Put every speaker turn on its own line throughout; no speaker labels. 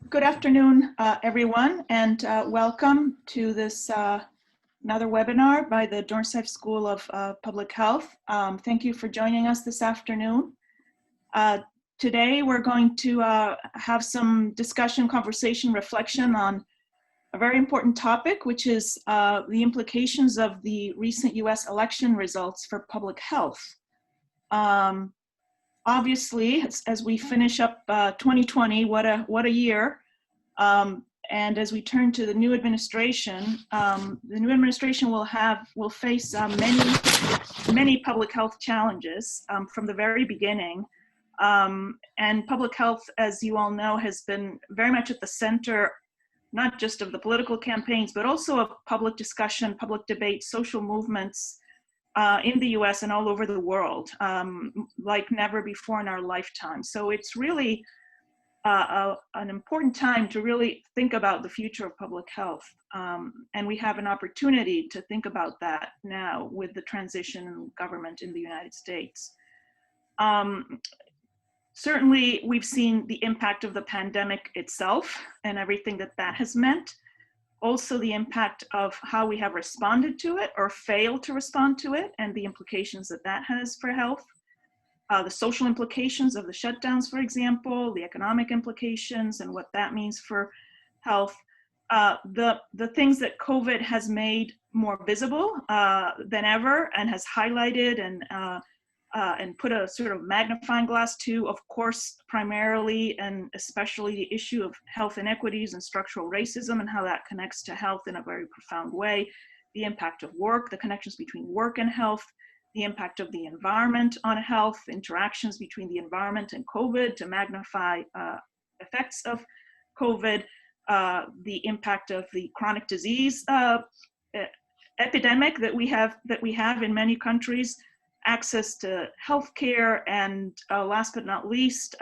Good afternoon, everyone, and welcome to this another webinar by the Dornsife School of Public Health. Thank you for joining us this afternoon. Today, we're going to have some discussion, conversation, reflection on a very important topic, which is the implications of the recent US election results for public health. Obviously, as we finish up 2020, what a year. And as we turn to the new administration, will face many public health challenges from the very beginning. And public health, as you all know, has been very much at the center, not just of the political campaigns, but also of public discussion, public debate, social movements in the US and all over the world, like never before in our lifetime. So it's really an important time to really think about the future of public health. And we have an opportunity to think about that now with the transition in government in the United States. Certainly, we've seen the impact of the pandemic itself and everything that has meant. Also, the impact of how we have responded to it or failed to respond to it and the implications that has for health. The social implications of the shutdowns, for example, the economic implications and what that means for health. The things that COVID has made more visible than ever and has highlighted and put a sort of magnifying glass to, of course, primarily and especially the issue of health inequities and structural racism and how that connects to health in a very profound way. The impact of work, the connections between work and health, the impact of the environment on health, interactions between the environment and COVID to magnify effects of COVID, the impact of the chronic disease epidemic that we have in many countries, access to healthcare, and last but not least,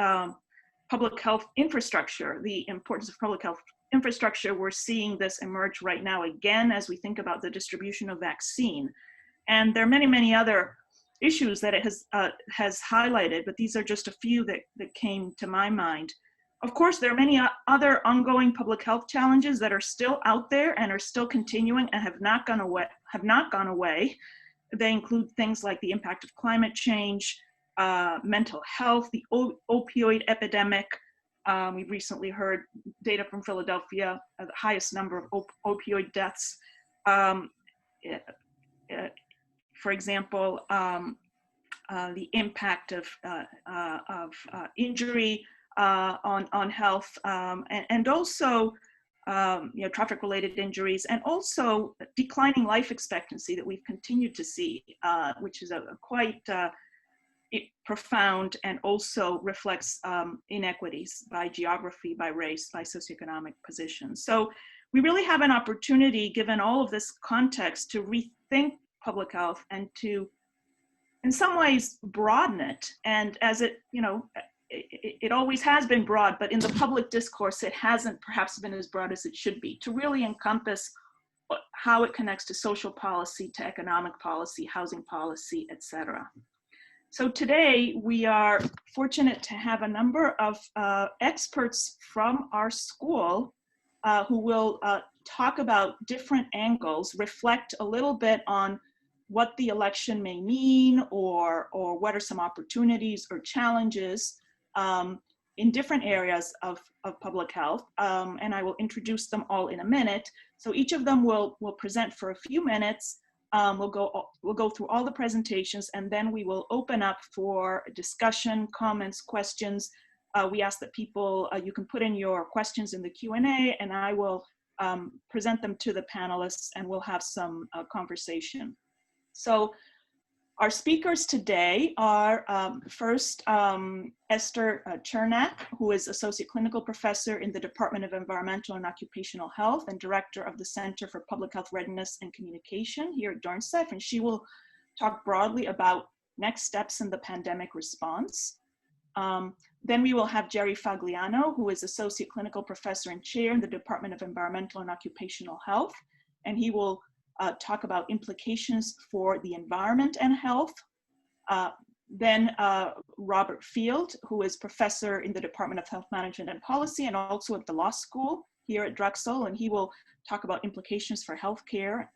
public health infrastructure, the importance of public health infrastructure. We're seeing this emerge right now again as we think about the distribution of vaccine. And there are many, many other issues that it has highlighted, but these are just a few that came to my mind. Of course, there are many other ongoing public health challenges that are still out there and are still continuing and have not gone away. They include things like the impact of climate change, mental health, the opioid epidemic. We've recently heard data from Philadelphia, the highest number of opioid deaths. For example, the impact of injury on health, and also traffic-related injuries, and also declining life expectancy that we've continued to see, which is a quite profound and also reflects inequities by geography, by race, by socioeconomic position. So we really have an opportunity, given all of this context, to rethink public health and to, in some ways, broaden it. And as it always has been broad, but in the public discourse, it hasn't perhaps been as broad as it should be, to really encompass how it connects to social policy, to economic policy, housing policy, etc. So today, we are fortunate to have a number of experts from our school who will talk about different angles, reflect a little bit on what the election may mean, or what are some opportunities or challenges in different areas of public health. And I will introduce them all in a minute. So each of them will present for a few minutes. We'll go through all the presentations, and then we will open up for discussion, comments, questions. We ask that people, you can put in your questions in the Q&A, and I will present them to the panelists, and we'll have some conversation. So our speakers today are first Esther Chernak, who is Associate Clinical Professor in the Department of Environmental and Occupational Health and Director of the Center for Public Health Readiness and Communication here at Dornsife, and she will talk broadly about next steps in the pandemic response. Then we will have Jerry Fagliano, who is Associate Clinical Professor and Chair in the Department of Environmental and Occupational Health, and he will talk about implications for the environment and health. Then Robert Field, who is professor in the Department of Health Management and Policy and also at the law school here at Drexel, and he will talk about implications for healthcare.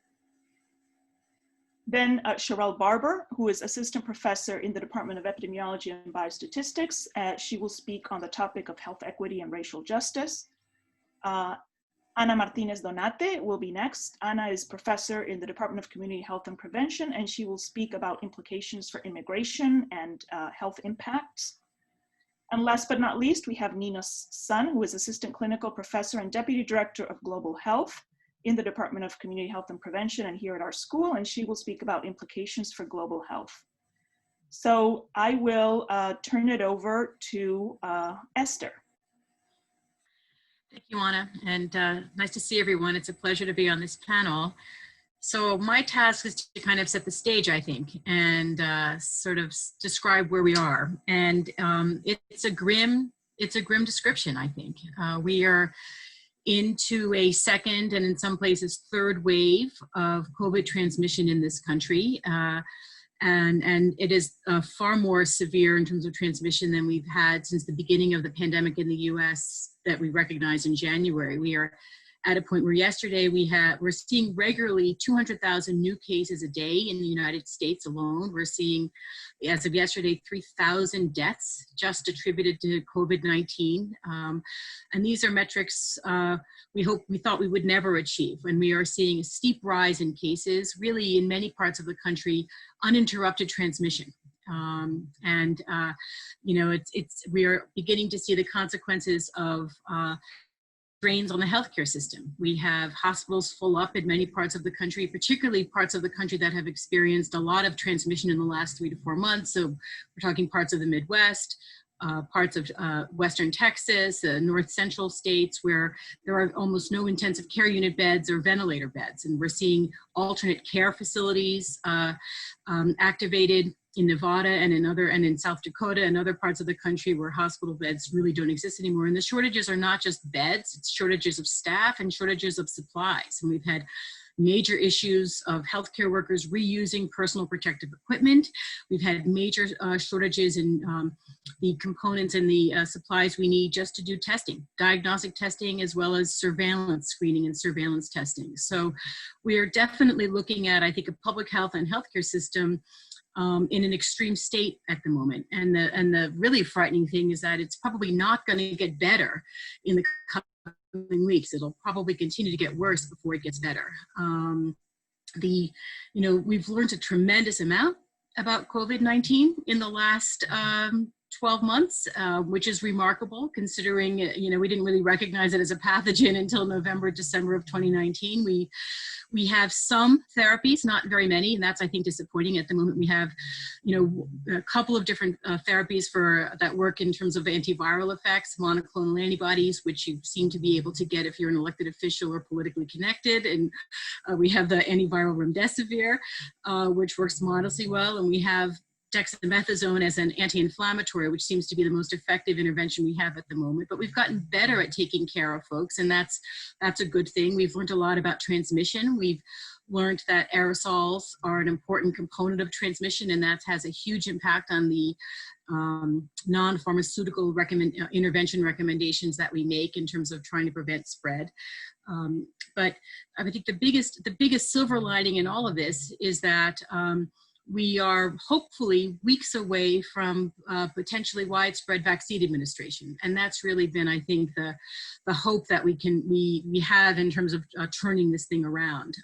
Then Sherrelle Barber, who is assistant professor in the Department of Epidemiology and Biostatistics. She will speak on the topic of health equity and racial justice. Ana Martinez Donate will be next. Ana is professor in the Department of Community Health and Prevention, and she will speak about implications for immigration and health impacts. And last but not least, we have Nina Sun, who is assistant clinical professor and deputy director of global health in the Department of Community Health and Prevention and here at our school, and she will speak about implications for global health. So I will turn it over to Esther.
Thank you, Ana, and nice to see everyone. It's a pleasure to be on this panel. So my task is to kind of set the stage, I think, and sort of describe where we are. And it's a grim description, I think. We are into a second and in some places third wave of COVID transmission in this country. And it is far more severe in terms of transmission than we've had since the beginning of the pandemic in the US that we recognized in January. We are at a point where yesterday we're seeing regularly 200,000 new cases a day in the United States alone. We're seeing, as of yesterday, 3,000 deaths just attributed to COVID-19. And these are metrics we thought we would never achieve. And we are seeing a steep rise in cases, really in many parts of the country, uninterrupted transmission. You know, we are beginning to see the consequences of drains on the healthcare system. We have hospitals full up in many parts of the country, particularly parts of the country that have experienced a lot of transmission in the last 3 to 4 months. So we're talking parts of the Midwest, parts of Western Texas, North Central states where there are almost no intensive care unit beds or ventilator beds. And we're seeing alternate care facilities activated in Nevada and in South Dakota and other parts of the country where hospital beds really don't exist anymore. And the shortages are not just beds, it's shortages of staff and shortages of supplies. And we've had major issues of healthcare workers reusing personal protective equipment. We've had major shortages in the components and the supplies we need just to do testing, diagnostic testing, as well as surveillance screening and surveillance testing. So we are definitely looking at, I think, a public health and healthcare system in an extreme state at the moment. And the really frightening thing is that it's probably not going to get better in the coming weeks. It'll probably continue to get worse before it gets better. We've learned a tremendous amount about COVID-19 in the last 12 months, which is remarkable considering, we didn't really recognize it as a pathogen until November, December of 2019. We have some therapies, not very many, and that's, I think, disappointing. At the moment, we have, a couple of different therapies that work in terms of antiviral effects, monoclonal antibodies, which you seem to be able to get if you're an elected official or politically connected. And we have the antiviral remdesivir, which works modestly well, and we have dexamethasone as an anti-inflammatory, which seems to be the most effective intervention we have at the moment. But we've gotten better at taking care of folks, and that's a good thing. We've learned a lot about transmission. We've learned that aerosols are an important component of transmission, and that has a huge impact on the non-pharmaceutical intervention recommendations that we make in terms of trying to prevent spread. But I think the biggest silver lining in all of this is that we are hopefully weeks away from potentially widespread vaccine administration. And that's really been, I think, the hope that we have in terms of turning this thing around.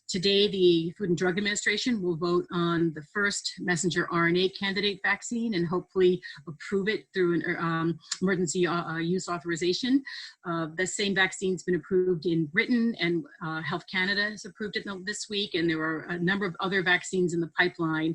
Today, the Food and Drug Administration will vote on the first messenger RNA candidate vaccine and hopefully approve it through an emergency use authorization. The same vaccine's been approved in Britain, and Health Canada has approved it this week, and there are a number of other vaccines in the pipeline.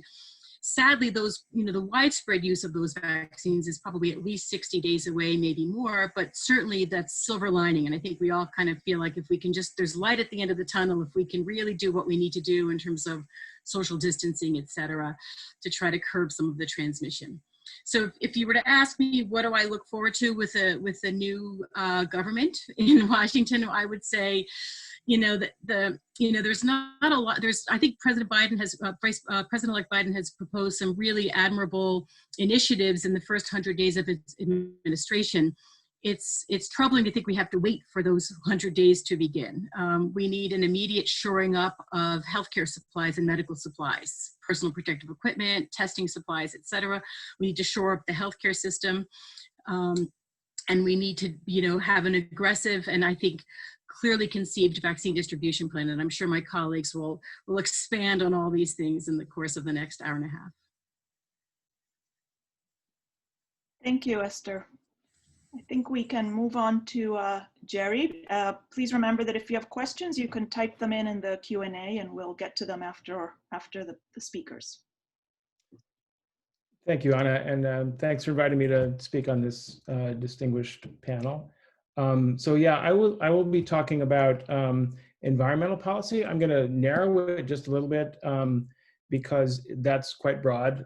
Sadly, those, the widespread use of those vaccines is probably at least 60 days away, maybe more, but certainly that's silver lining. And I think we all kind of feel like if we can there's light at the end of the tunnel, if we can really do what we need to do in terms of social distancing, et cetera, to try to curb some of the transmission. So if you were to ask me, what do I look forward to with the new government in Washington, I would say, there's not a lot. I think President-elect Biden has proposed some really admirable initiatives in the first 100 days of his administration. It's troubling to think we have to wait for those 100 days to begin. We need an immediate shoring up of healthcare supplies and medical supplies, personal protective equipment, testing supplies, et cetera. We need to shore up the healthcare system. And we need to, have an aggressive and I think clearly conceived vaccine distribution plan. And I'm sure my colleagues will expand on all these things in the course of the next hour and a half.
Thank you, Esther. I think we can move on to Jerry. Please remember that if you have questions, you can type them in the Q&A and we'll get to them after the speakers.
Thank you, Anna, and thanks for inviting me to speak on this distinguished panel. So yeah, I will be talking about environmental policy. I'm going to narrow it just a little bit because that's quite broad.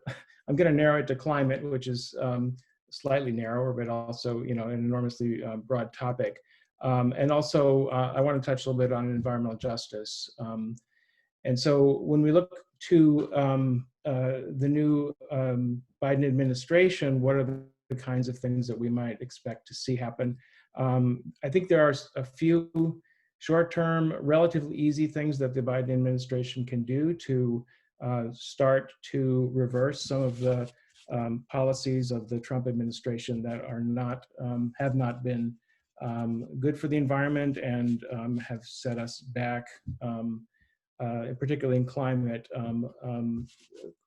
I'm going to narrow it to climate, which is slightly narrower, but also an enormously broad topic. And also, I want to touch a little bit on environmental justice. And so when we look to the new Biden administration, what are the kinds of things that we might expect to see happen? I think there are a few short-term, relatively easy things that the Biden administration can do to start to reverse some of the policies of the Trump administration that are not, have not been good for the environment and have set us back, particularly in climate,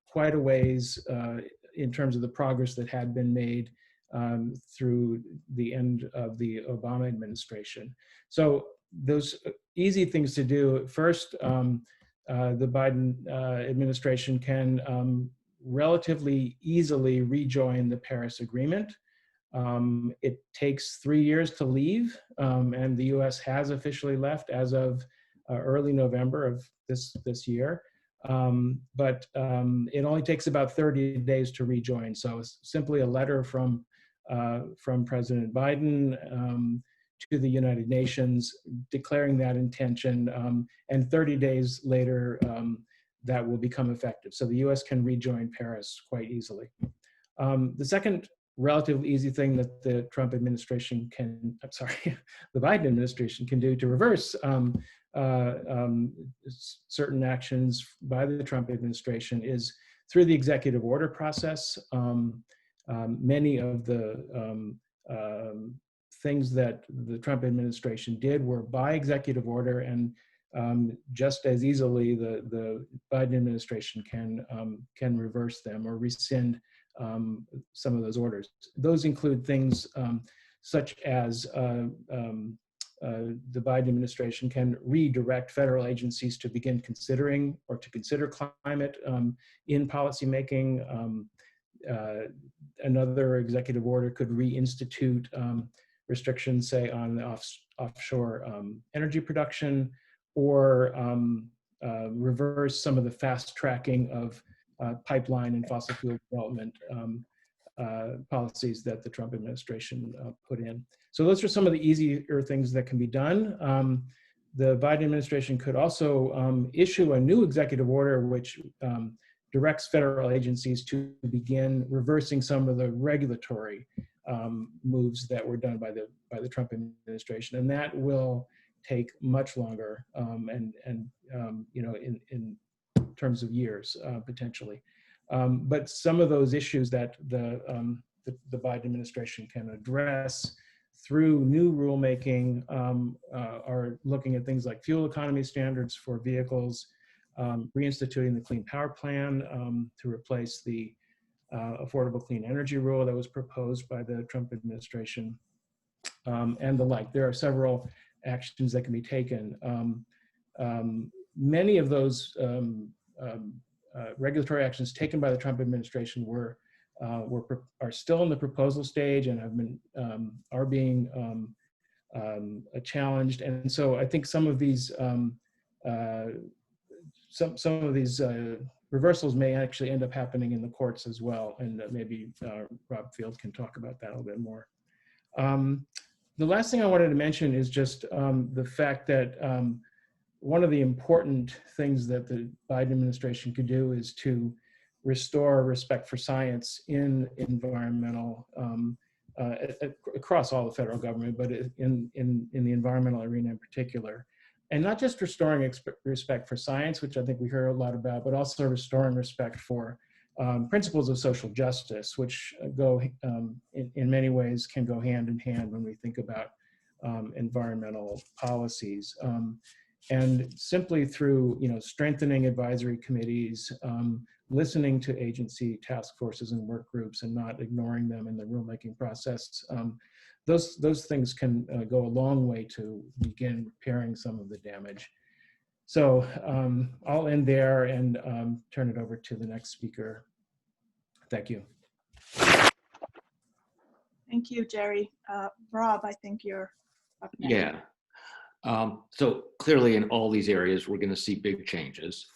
quite a ways in terms of the progress that had been made through the end of the Obama administration. So those easy things to do, first, the Biden administration can relatively easily rejoin the Paris Agreement. It takes 3 years to leave, and the US has officially left as of early November of this year. But it only takes about 30 days to rejoin. So it's simply a letter from President Biden to the United Nations declaring that intention, and 30 days later, that will become effective. So the US can rejoin Paris quite easily. The second relatively easy thing that the Trump administration can, the Biden administration can do to reverse certain actions by the Trump administration is through the executive order process. Many of the things that the Trump administration did were by executive order, and just as easily the Biden administration can reverse them or rescind some of those orders. Those include things such as the Biden administration can redirect federal agencies to begin considering or to consider climate in policymaking. Another executive order could reinstitute restrictions, say, on offshore energy production, or reverse some of the fast tracking of pipeline and fossil fuel development policies that the Trump administration put in. So those are some of the easier things that can be done. The Biden administration could also issue a new executive order which directs federal agencies to begin reversing some of the regulatory moves that were done by the Trump administration, and that will take much longer, and in terms of years potentially. But some of those issues that the Biden administration can address through new rulemaking are looking at things like fuel economy standards for vehicles, reinstituting the Clean Power Plan to replace the Affordable Clean Energy Rule that was proposed by the Trump administration, and the like. There are several actions that can be taken. Many of those regulatory actions taken by the Trump administration are still in the proposal stage and have been are being challenged. And so I think some of these reversals may actually end up happening in the courts as well. And maybe Rob Field can talk about that a little bit more. The last thing I wanted to mention is just the fact that one of the important things that the Biden administration could do is to restore respect for science in environmental, across all the federal government, but in the environmental arena in particular. And not just restoring respect for science, which I think we hear a lot about, but also restoring respect for principles of social justice, which go in many ways can go hand in hand when we think about environmental policies. And simply through strengthening advisory committees, listening to agency task forces and work groups, and not ignoring them in the rulemaking process, those things can go a long way to begin repairing some of the damage. So I'll end there and turn it over to the next speaker. Thank you.
Thank you, Jerry. Rob, I think you're up next.
Yeah. So clearly in all these areas, we're going to see big changes.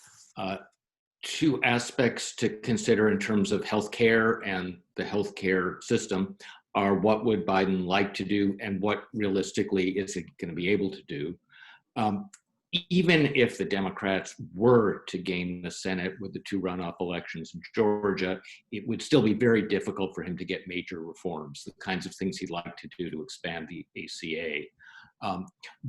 Two aspects to consider in terms of healthcare and the healthcare system are what would Biden like to do and what realistically is it going to be able to do. Even if the Democrats were to gain the Senate with the 2 runoff elections in Georgia, it would still be very difficult for him to get major reforms, the kinds of things he'd like to do to expand the ACA.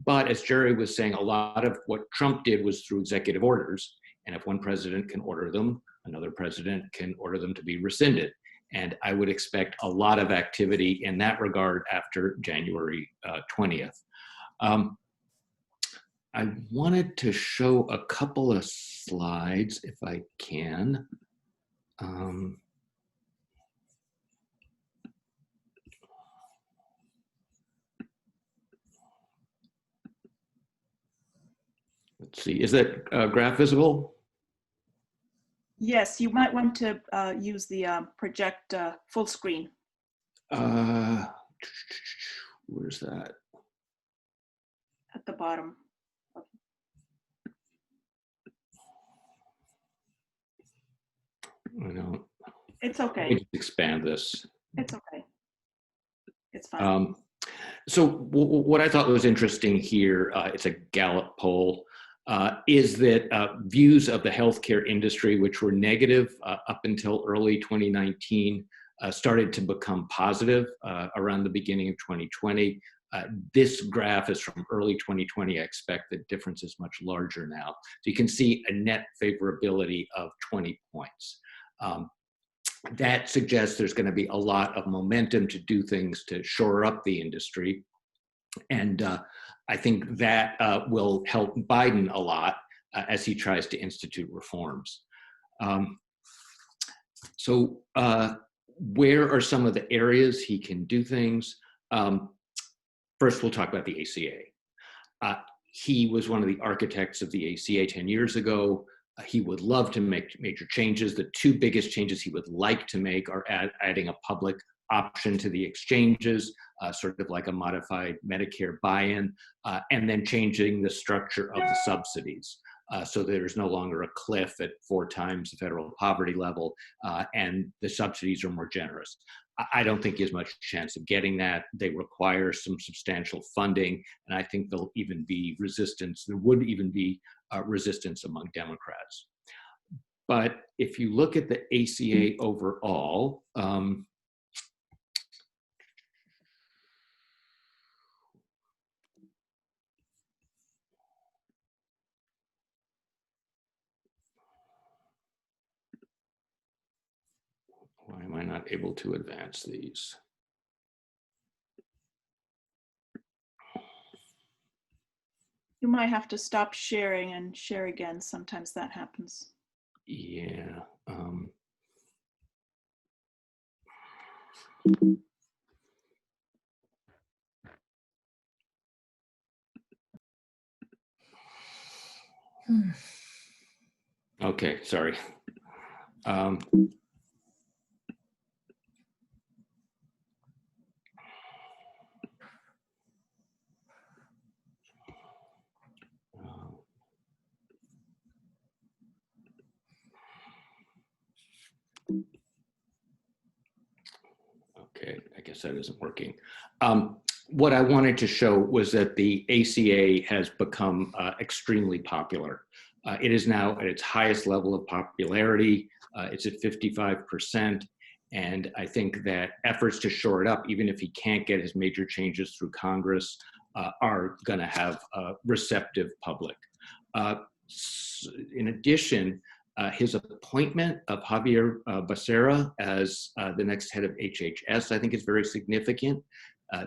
But as Jerry was saying, a lot of what Trump did was through executive orders. And if one president can order them, another president can order them to be rescinded. And I would expect a lot of activity in that regard after January 20th. I wanted to show a couple of slides if I can. Let's see, is that graph visible?
Yes, you might want to use the project full screen.
Where's that?
At the bottom.
I don't.
It's okay.
Let me just expand this.
It's okay. It's fine.
So what I thought was interesting here, it's a Gallup poll, is that views of the healthcare industry, which were negative up until early 2019, started to become positive around the beginning of 2020. This graph is from early 2020. I expect the difference is much larger now. So you can see a net favorability of 20 points. That suggests there's going to be a lot of momentum to do things to shore up the industry. And I think that will help Biden a lot as he tries to institute reforms. So where are some of the areas he can do things? First, we'll talk about the ACA. He was one of the architects of the ACA 10 years ago. He would love to make major changes. The 2 biggest changes he would like to make are adding a public option to the exchanges, sort of like a modified Medicare buy-in, and then changing the structure of the subsidies. So there's no longer a cliff at 4 times the federal poverty level, and the subsidies are more generous. I don't think he has much chance of getting that. They require some substantial funding, and I think there'll even be resistance. There would even be resistance among Democrats. But if you look at the ACA overall, why am I not able to advance these?
You might have to stop sharing and share again. Sometimes that happens.
Yeah. Okay, sorry. Okay, I guess that isn't working. What I wanted to show was that the ACA has become extremely popular. It is now at its highest level of popularity. It's at 55%. And I think that efforts to shore it up, even if he can't get his major changes through Congress, are going to have a receptive public. In addition, his appointment of Javier Becerra as the next head of HHS, I think is very significant.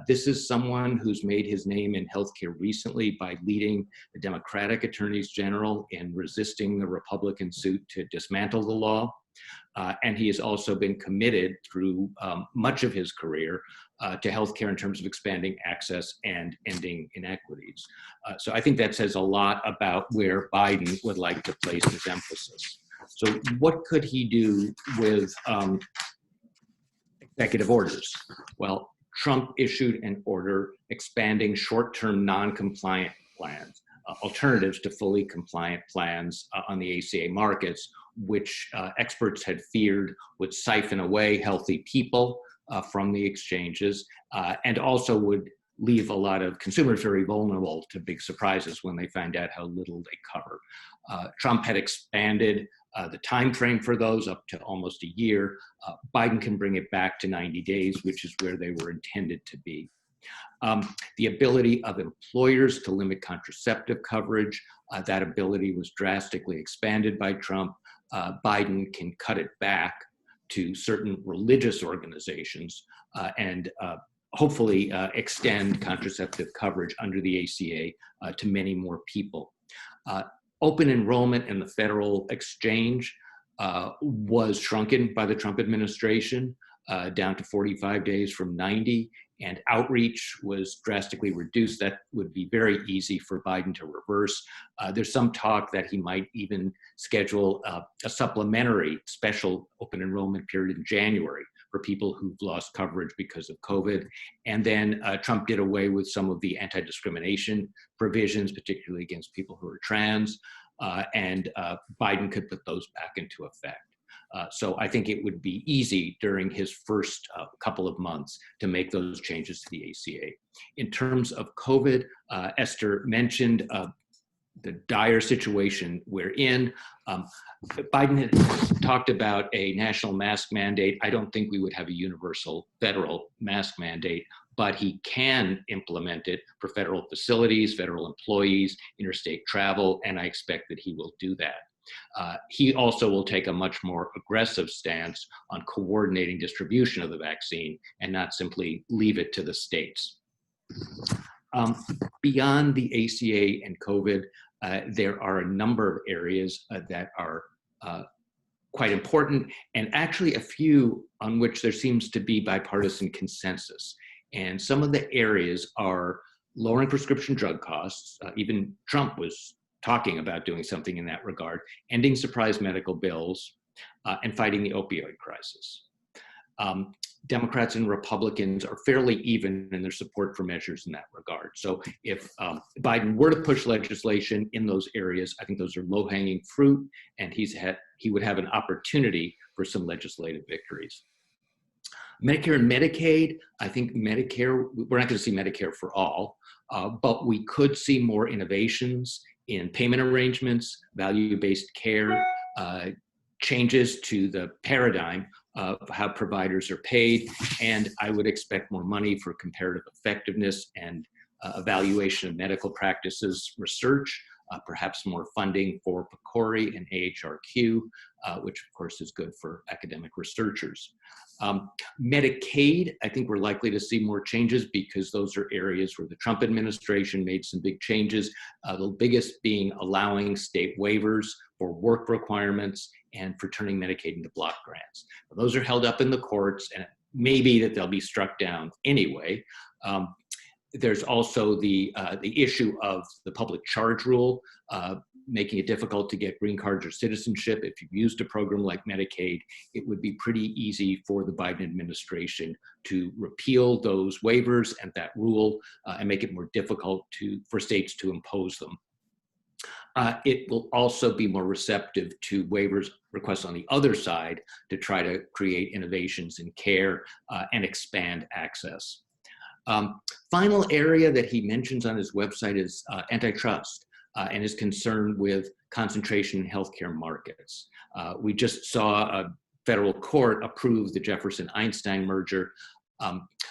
This is someone who's made his name in healthcare recently by leading the Democratic attorneys general in resisting the Republican suit to dismantle the law. And he has also been committed through much of his career to healthcare in terms of expanding access and ending inequities. So I think that says a lot about where Biden would like to place his emphasis. So what could he do with executive orders? Well, Trump issued an order expanding short-term non-compliant plans, alternatives to fully compliant plans on the ACA markets, which experts had feared would siphon away healthy people from the exchanges and also would leave a lot of consumers very vulnerable to big surprises when they find out how little they cover. Trump had expanded the time frame for those up to almost a year. Biden can bring it back to 90 days, which is where they were intended to be. The ability of employers to limit contraceptive coverage, that ability was drastically expanded by Trump. Biden can cut it back to certain religious organizations and hopefully extend contraceptive coverage under the ACA to many more people. Open enrollment in the federal exchange was shrunken by the Trump administration down to 45 days from 90, and outreach was drastically reduced. That would be very easy for Biden to reverse. There's some talk that he might even schedule a supplementary special open enrollment period in January for people who've lost coverage because of COVID. And then Trump did away with some of the anti-discrimination provisions, particularly against people who are trans, and Biden could put those back into effect. So I think it would be easy during his first couple of months to make those changes to the ACA. In terms of COVID, Esther mentioned the dire situation we're in. Biden had talked about a national mask mandate. I don't think we would have a universal federal mask mandate, but he can implement it for federal facilities, federal employees, interstate travel, and I expect that he will do that. He also will take a much more aggressive stance on coordinating distribution of the vaccine and not simply leave it to the states. Beyond the ACA and COVID, there are a number of areas that are quite important, and actually a few on which there seems to be bipartisan consensus. And some of the areas are lowering prescription drug costs. Even Trump was talking about doing something in that regard, ending surprise medical bills, and fighting the opioid crisis. Democrats and Republicans are fairly even in their support for measures in that regard. So if Biden were to push legislation in those areas, I think those are low-hanging fruit, and he would have an opportunity for some legislative victories. Medicare and Medicaid, I think Medicare, we're not going to see Medicare for all, but we could see more innovations in payment arrangements, value-based care, changes to the paradigm of how providers are paid, and I would expect more money for comparative effectiveness and evaluation of medical practices research, perhaps more funding for PCORI and AHRQ, which of course is good for academic researchers. Medicaid, I think we're likely to see more changes because those are areas where the Trump administration made some big changes, the biggest being allowing state waivers for work requirements and for turning Medicaid into block grants. Those are held up in the courts, and it may be that they'll be struck down anyway. There's also the issue of the public charge rule, making it difficult to get green cards or citizenship. If you've used a program like Medicaid, it would be pretty easy for the Biden administration to repeal those waivers and that rule and make it more difficult for states to impose them. It will also be more receptive to waivers requests on the other side to try to create innovations in care and expand access. Final area that he mentions on his website is antitrust and his concern with concentration in healthcare markets. We just saw a federal court approve the Jefferson-Einstein merger.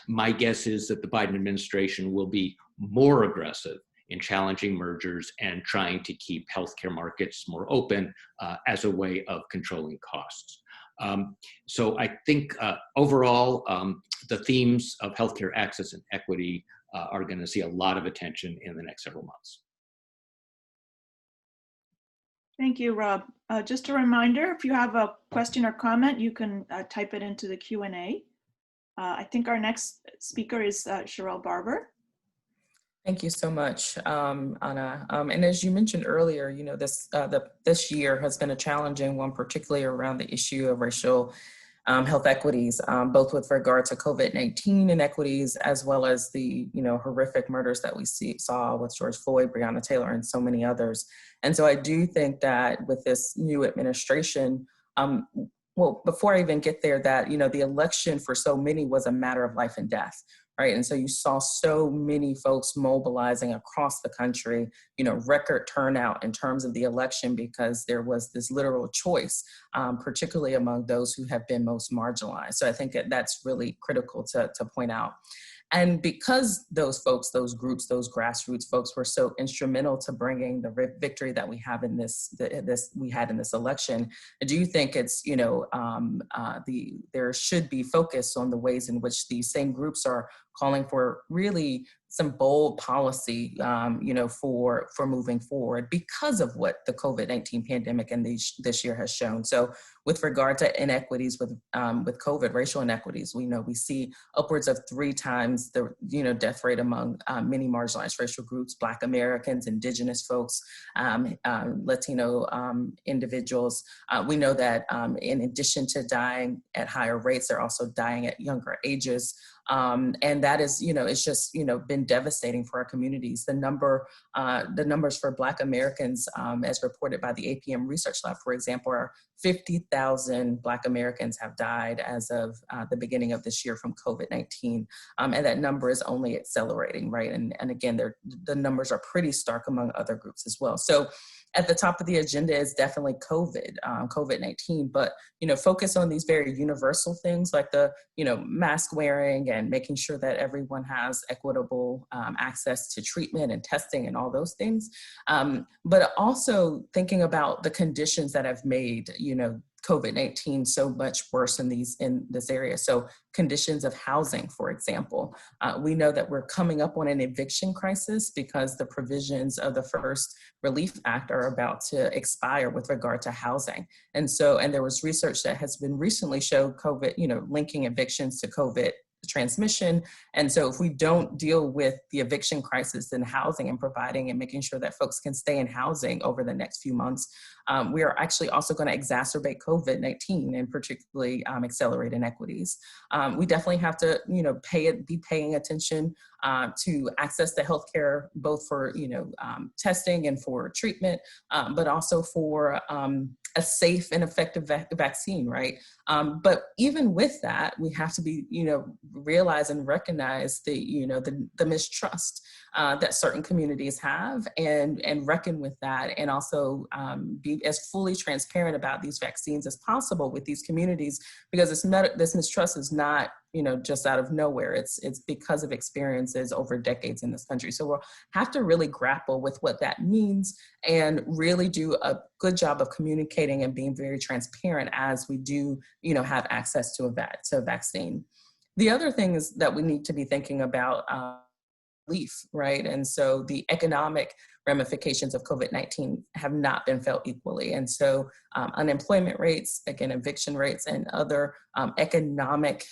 My guess is that the Biden administration will be more aggressive in challenging mergers and trying to keep healthcare markets more open as a way of controlling costs. So I think overall, the themes of healthcare access and equity are going to see a lot of attention in the next several months.
Thank you, Rob. Just a reminder, if you have a question or comment, you can type it into the Q&A. I think our next speaker is Sherelle Barber.
Thank you so much, Anna. And as you mentioned earlier, you know, this year has been a challenging one, particularly around the issue of racial health equities, both with regard to COVID-19 inequities, as well as the, you know, horrific murders that we saw with George Floyd, Breonna Taylor, and so many others. And so I do think that with this new administration, well, before I even get there, that, you know, the election for so many was a matter of life and death. Right. And so you saw so many folks mobilizing across the country, you know, record turnout in terms of the election, because there was this literal choice, particularly among those who have been most marginalized. So I think that's really critical to point out. And because those folks, those groups, those grassroots folks were so instrumental to bringing the victory that we have in we had in this election, I do think it's, you know, there should be focus on the ways in which these same groups are calling for really some bold policy, you know, for moving forward because of what the COVID-19 pandemic and this year has shown. So with regard to inequities with COVID, racial inequities, we know we see upwards of 3 times the, you know, death rate among many marginalized racial groups, Black Americans, Indigenous folks, Latino individuals. We know that in addition to dying at higher rates, they're also dying at younger ages. And that is, you know, it's just, you know, been devastating for our communities. The numbers for Black Americans, as reported by the APM Research Lab, for example, are 50,000 Black Americans have died as of the beginning of this year from COVID-19. And that number is only accelerating, right? And again, the numbers are pretty stark among other groups as well. So at the top of the agenda is definitely COVID-19, but, you know, focus on these very universal things like the, you know, mask wearing and making sure that everyone has equitable access to treatment and testing and all those things. But also thinking about the conditions that have made, you know, COVID-19 so much worse in this area. So conditions of housing, for example, we know that we're coming up on an eviction crisis because the provisions of the First Relief Act are about to expire with regard to housing. And there was research that has been recently showed COVID, you know, linking evictions to COVID transmission. And so if we don't deal with the eviction crisis in housing and providing and making sure that folks can stay in housing over the next few months, we are actually also going to exacerbate COVID-19 and particularly accelerate inequities. We definitely have to, you know, be paying attention to access to healthcare, both for, you know, testing and for treatment, but also for a safe and effective vaccine, right? But even with that, we have to be, you know, realize and recognize the, you know, the mistrust that certain communities have and reckon with that, and also be as fully transparent about these vaccines as possible with these communities, because this mistrust is not, you know, just out of nowhere. It's because of experiences over decades in this country. So we'll have to really grapple with what that means and really do a good job of communicating and being very transparent as we do, you know, have access to a vaccine. The other thing is that we need to be thinking about relief, right? And so the economic ramifications of COVID-19 have not been felt equally. And so unemployment rates, again, eviction rates, and other economic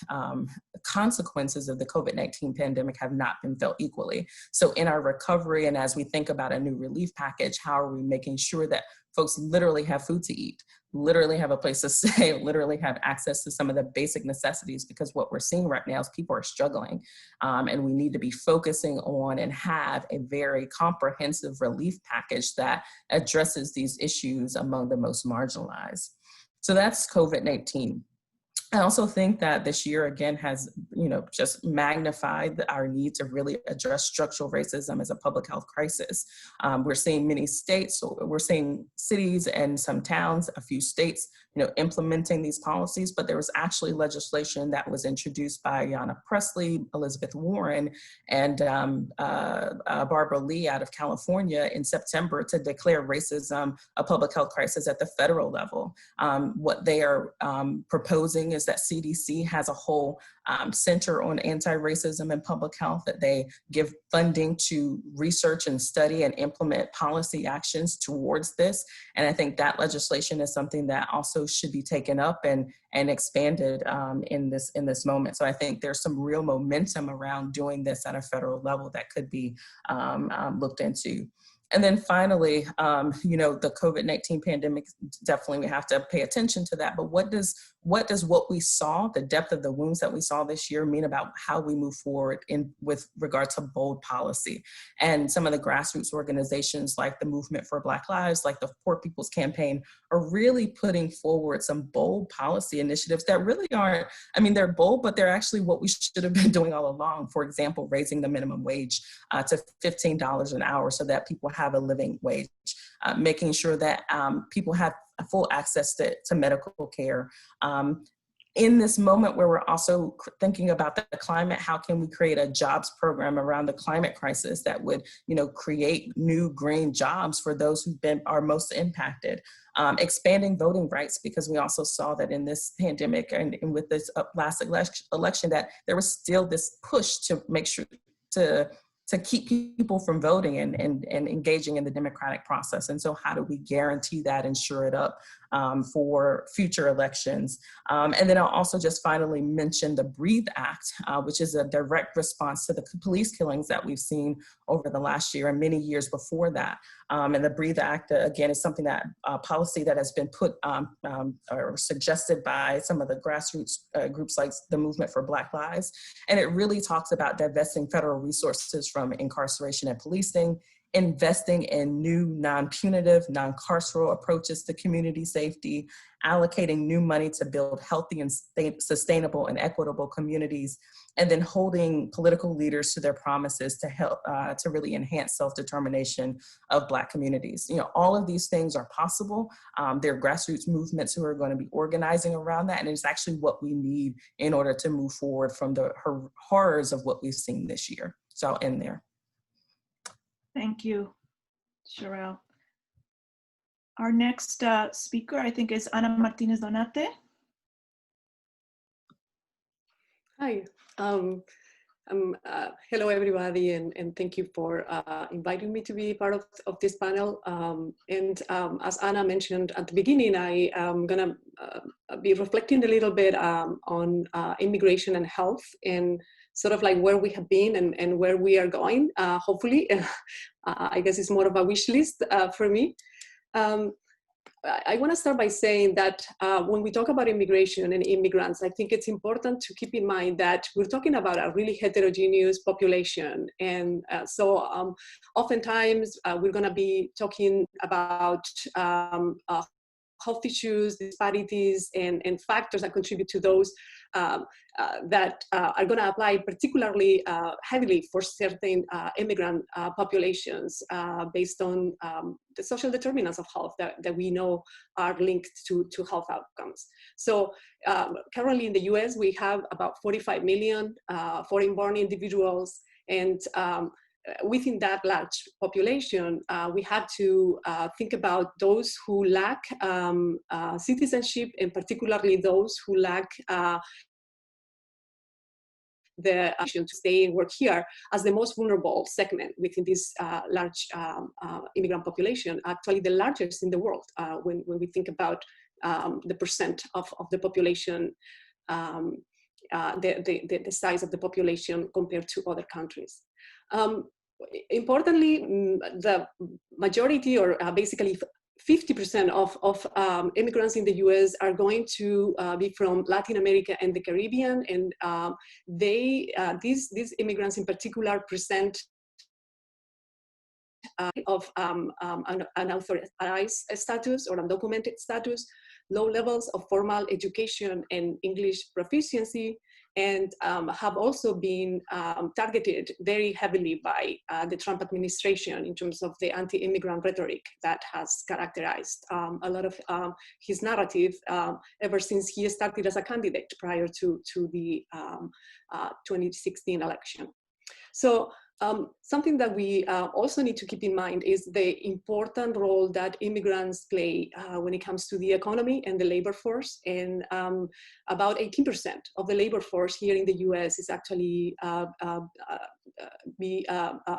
consequences of the COVID-19 pandemic have not been felt equally. So in our recovery, and as we think about a new relief package, how are we making sure that folks literally have food to eat, literally have a place to stay, literally have access to some of the basic necessities, because what we're seeing right now is people are struggling. And we need to be focusing on and have a very comprehensive relief package that addresses these issues among the most marginalized. So that's COVID-19. I also think that this year, again, has, just magnified our need to really address structural racism as a public health crisis. We're seeing many states, we're seeing cities and some towns, a few states, implementing these policies, but there was actually legislation that was introduced by Ayanna Pressley, Elizabeth Warren, and Barbara Lee out of California in September to declare racism a public health crisis at the federal level. What they are proposing is that CDC has a whole center on anti-racism and public health, that they give funding to research and study and implement policy actions towards this. And I think that legislation is something that also should be taken up and expanded in this moment. So I think there's some real momentum around doing this at a federal level that could be looked into. And then finally, the COVID-19 pandemic, definitely we have to pay attention to that. But what does what we saw, the depth of the wounds that we saw this year, mean about how we move forward with regard to bold policy? And some of the grassroots organizations like the Movement for Black Lives, like the Poor People's Campaign, are really putting forward some bold policy initiatives that really aren't, they're bold, but they're actually what we should have been doing all along. For example, raising the minimum wage to $15 an hour so that people have a living wage, making sure that people have full access to medical care. In this moment where we're also thinking about the climate, how can we create a jobs program around the climate crisis that would, create new green jobs for those who are most impacted? Expanding voting rights, because we also saw that in this pandemic and with this last election that there was still this push to make sure to keep people from voting and engaging in the democratic process. And so how do we guarantee that and shore it up for future elections? And then I'll also just finally mention the BREATHE Act, which is a direct response to the police killings that we've seen over the last year and many years before that. And the BREATHE Act, again, is something that policy that has been put or suggested by some of the grassroots groups like the Movement for Black Lives. And it really talks about divesting federal resources from incarceration and policing, investing in new non-punitive, non-carceral approaches to community safety, allocating new money to build healthy and sustainable and equitable communities, and then holding political leaders to their promises to help to really enhance self-determination of Black communities. All of these things are possible. There are grassroots movements who are going to be organizing around that, and it's actually what we need in order to move forward from the horrors of what we've seen this year. So I'll end there.
Thank you, Sherelle. Our next speaker, I think, is Ana Martinez Donate.
Hi. Hello, everybody, and thank you for inviting me to be part of this panel. As Ana mentioned at the beginning, I am going to be reflecting a little bit on immigration and health, and sort of like where we have been and where we are going, hopefully. I guess it's more of a wish list for me. I want to start by saying that when we talk about immigration and immigrants, I think it's important to keep in mind that we're talking about a really heterogeneous population. And so oftentimes we're going to be talking about health issues, disparities, and factors that contribute to those that are going to apply particularly heavily for certain immigrant populations based on the social determinants of health that we know are linked to health outcomes. So currently in the US, we have about 45 million foreign-born individuals, and within that large population, we have to think about those who lack citizenship, and particularly those who lack the option to stay and work here as the most vulnerable segment within this large immigrant population, actually the largest in the world when we think about the percent of the population, the size of the population compared to other countries. Importantly, the majority, or basically 50% of immigrants in the US are going to be from Latin America and the Caribbean, and these immigrants in particular present of an unauthorized status or undocumented status, low levels of formal education and English proficiency, and have also been targeted very heavily by the Trump administration in terms of the anti-immigrant rhetoric that has characterized a lot of his narrative ever since he started as a candidate prior to the 2016 election. So something that we also need to keep in mind is the important role that immigrants play when it comes to the economy and the labor force. And about 18% of the labor force here in the US is actually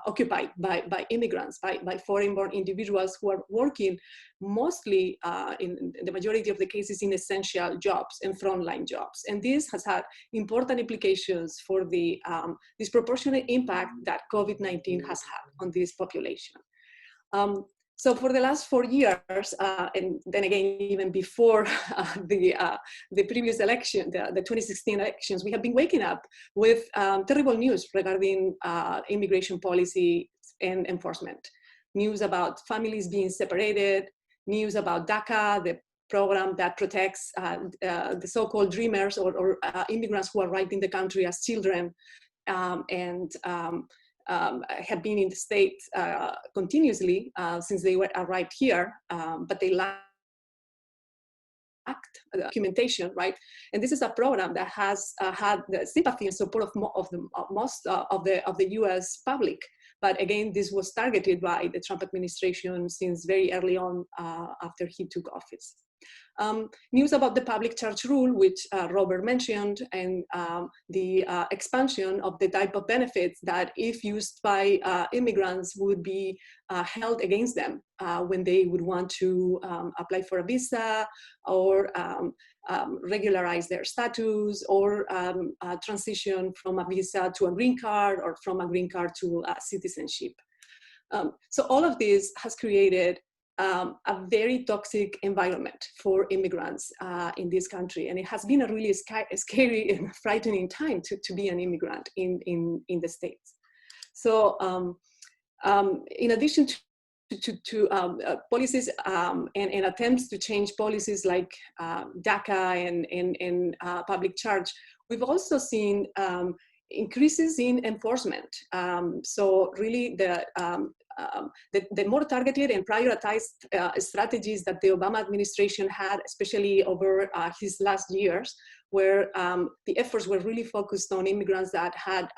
occupied by immigrants, by foreign-born individuals who are working mostly in the majority of the cases in essential jobs and frontline jobs. And this has had important implications for the disproportionate impact that COVID-19 has had on this population. So for the last 4 years, and then again, even before the previous election, the 2016 elections, we have been waking up with terrible news regarding immigration policy and enforcement. News about families being separated, news about DACA, the program that protects the so-called dreamers or immigrants who arrived in the country as children, and have been in the state continuously since they arrived here, but they lacked documentation, right? And this is a program that has had the sympathy and support of most of the U.S. public. But again, this was targeted by the Trump administration since very early on after he took office. News about the public charge rule, which Robert mentioned, and the expansion of the type of benefits that, if used by immigrants, would be held against them when they would want to apply for a visa or regularize their status or transition from a visa to a green card or from a green card to citizenship. So all of this has created a very toxic environment for immigrants in this country. And it has been a really scary and frightening time to be an immigrant in the States. So in addition to policies and attempts to change policies like DACA and public charge, we've also seen increases in enforcement. So really the more targeted and prioritized strategies that the Obama administration had, especially over his last years, where the efforts were really focused on immigrants that had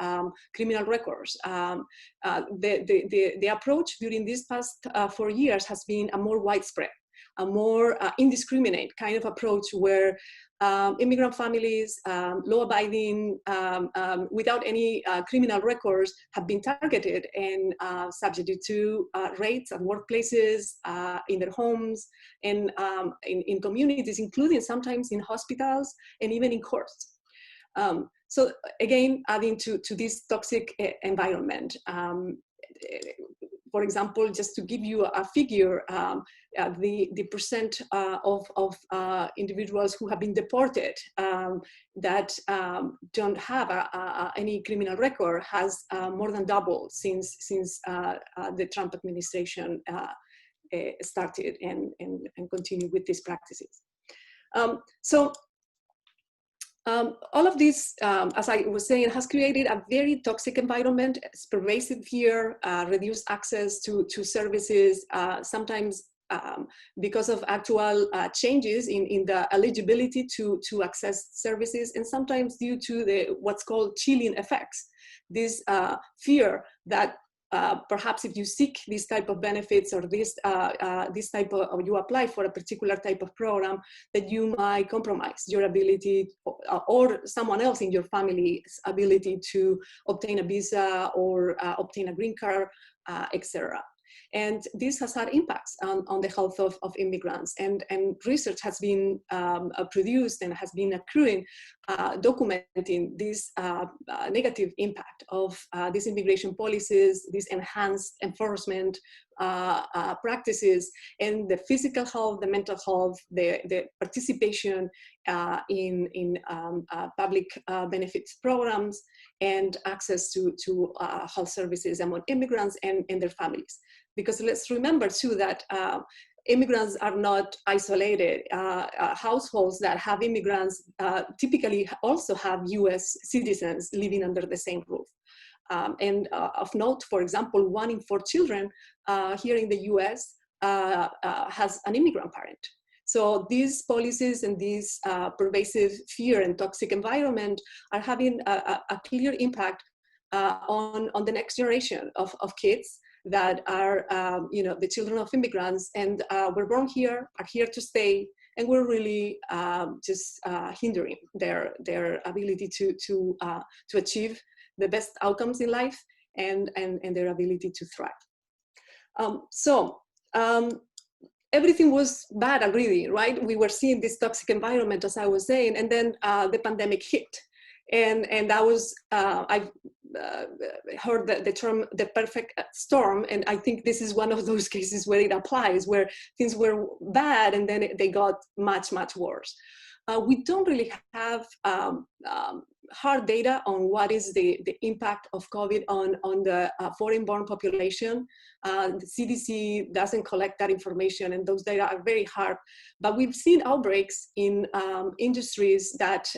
criminal records. The approach during these past 4 years has been a more widespread, a more indiscriminate kind of approach where immigrant families, law-abiding, without any criminal records, have been targeted and subjected to raids at workplaces, in their homes, and in communities, including sometimes in hospitals and even in courts. So again, adding to this toxic environment. For example, just to give you a figure, the percent of individuals who have been deported that don't have any criminal record has more than doubled since the Trump administration started and continued with these practices. All of this, as I was saying, has created a very toxic environment. It's pervasive here, reduced access to services, sometimes because of actual changes in the eligibility to access services, and sometimes due to what's called chilling effects. This fear that perhaps if you seek this type of benefits or this type of, or you apply for a particular type of program, that you might compromise your ability or someone else in your family's ability to obtain a visa or obtain a green card, etc. And this has had impacts on the health of immigrants. And research has been produced and has been accruing, documenting this negative impact of these immigration policies, this enhanced enforcement, practices, and the physical health, the mental health, the participation in public benefits programs, and access to health services among immigrants and their families. Because let's remember too that immigrants are not isolated. Households that have immigrants typically also have US citizens living under the same roof. And of note, for example, 1 in 4 children here in the US has an immigrant parent. So these policies and these pervasive fear and toxic environment are having a clear impact on the next generation of kids that are, the children of immigrants, and were born here, are here to stay, and we're really just hindering their ability to achieve the best outcomes in life and their ability to thrive. Everything was bad already, right? We were seeing this toxic environment, as I was saying, and then the pandemic hit. And that was, I've heard the term, the perfect storm. And I think this is one of those cases where it applies, where things were bad and then they got much, much worse. We don't really have hard data on what is the impact of COVID on the foreign-born population. The CDC doesn't collect that information, and those data are very hard. But we've seen outbreaks in industries that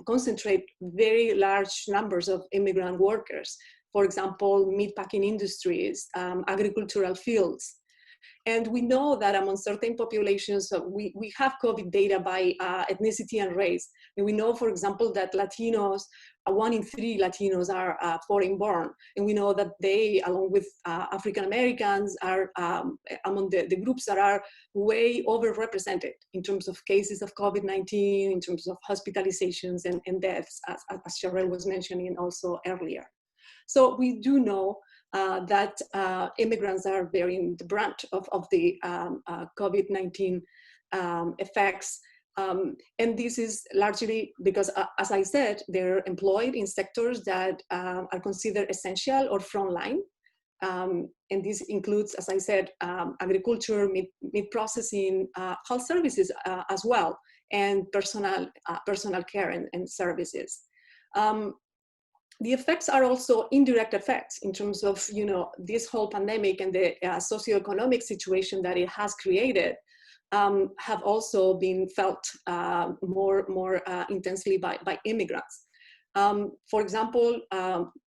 concentrate very large numbers of immigrant workers. For example, meatpacking industries, agricultural fields. And we know that among certain populations, we have COVID data by ethnicity and race. And we know, for example, that Latinos, 1 in 3 Latinos are foreign born. And we know that they, along with African Americans, are among the groups that are way overrepresented in terms of cases of COVID-19, in terms of hospitalizations and deaths, as Sharrelle was mentioning also earlier. So we do know that immigrants are bearing the brunt of the COVID-19 effects. And this is largely because, as I said, they're employed in sectors that are considered essential or frontline. And this includes, as I said, agriculture, meat processing, health services as well, and personal care and services. The effects are also indirect effects in terms of, this whole pandemic and the socioeconomic situation that it has created have also been felt more intensely by immigrants. For example,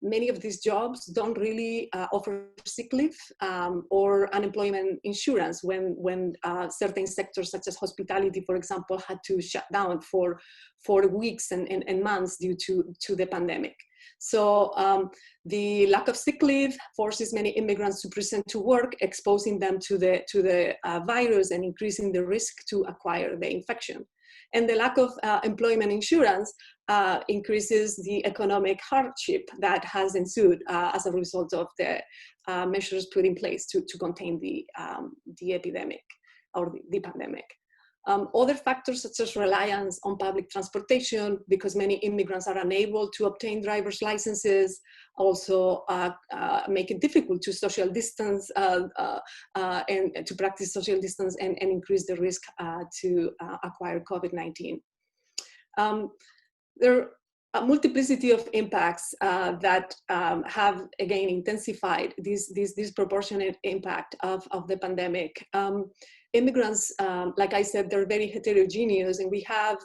many of these jobs don't really offer sick leave or unemployment insurance when certain sectors such as hospitality, for example, had to shut down for weeks and months due to the pandemic. So the lack of sick leave forces many immigrants to present to work, exposing them to the virus and increasing the risk to acquire the infection. And the lack of employment insurance increases the economic hardship that has ensued as a result of the measures put in place to contain the epidemic or the pandemic. Other factors such as reliance on public transportation, because many immigrants are unable to obtain driver's licenses, also make it difficult to social distance and to practice social distance and increase the risk to acquire COVID-19. There are a multiplicity of impacts that have again intensified this disproportionate impact of the pandemic. Immigrants, like I said, they're very heterogeneous, and we have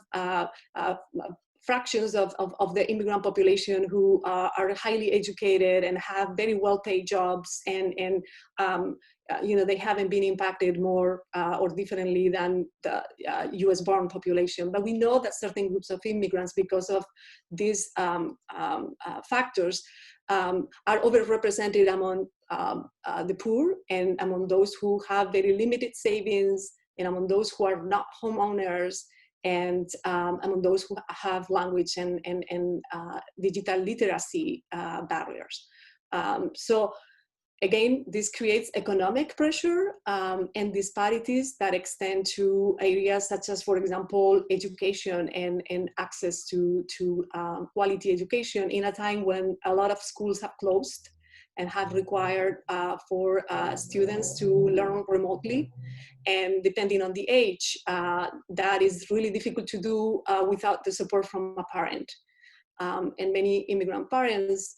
fractions of the immigrant population who are highly educated and have very well-paid jobs, and they haven't been impacted more or differently than the US-born population. But we know that certain groups of immigrants, because of these factors, are overrepresented among the poor and among those who have very limited savings and among those who are not homeowners and among those who have language and digital literacy barriers. So again, this creates economic pressure and disparities that extend to areas such as, for example, education and access to quality education in a time when a lot of schools have closed and have required for students to learn remotely. And depending on the age, that is really difficult to do without the support from a parent. And many immigrant parents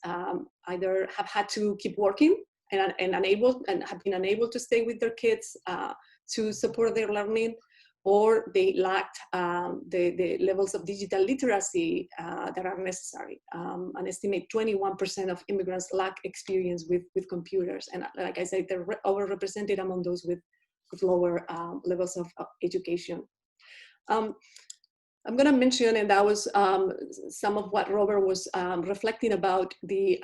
either have had to keep working and have been unable to stay with their kids to support their learning, or they lacked the levels of digital literacy that are necessary. An estimate 21% of immigrants lack experience with computers. And like I said, they're overrepresented among those with lower levels of education. I'm going to mention, and that was some of what Robert was reflecting about, the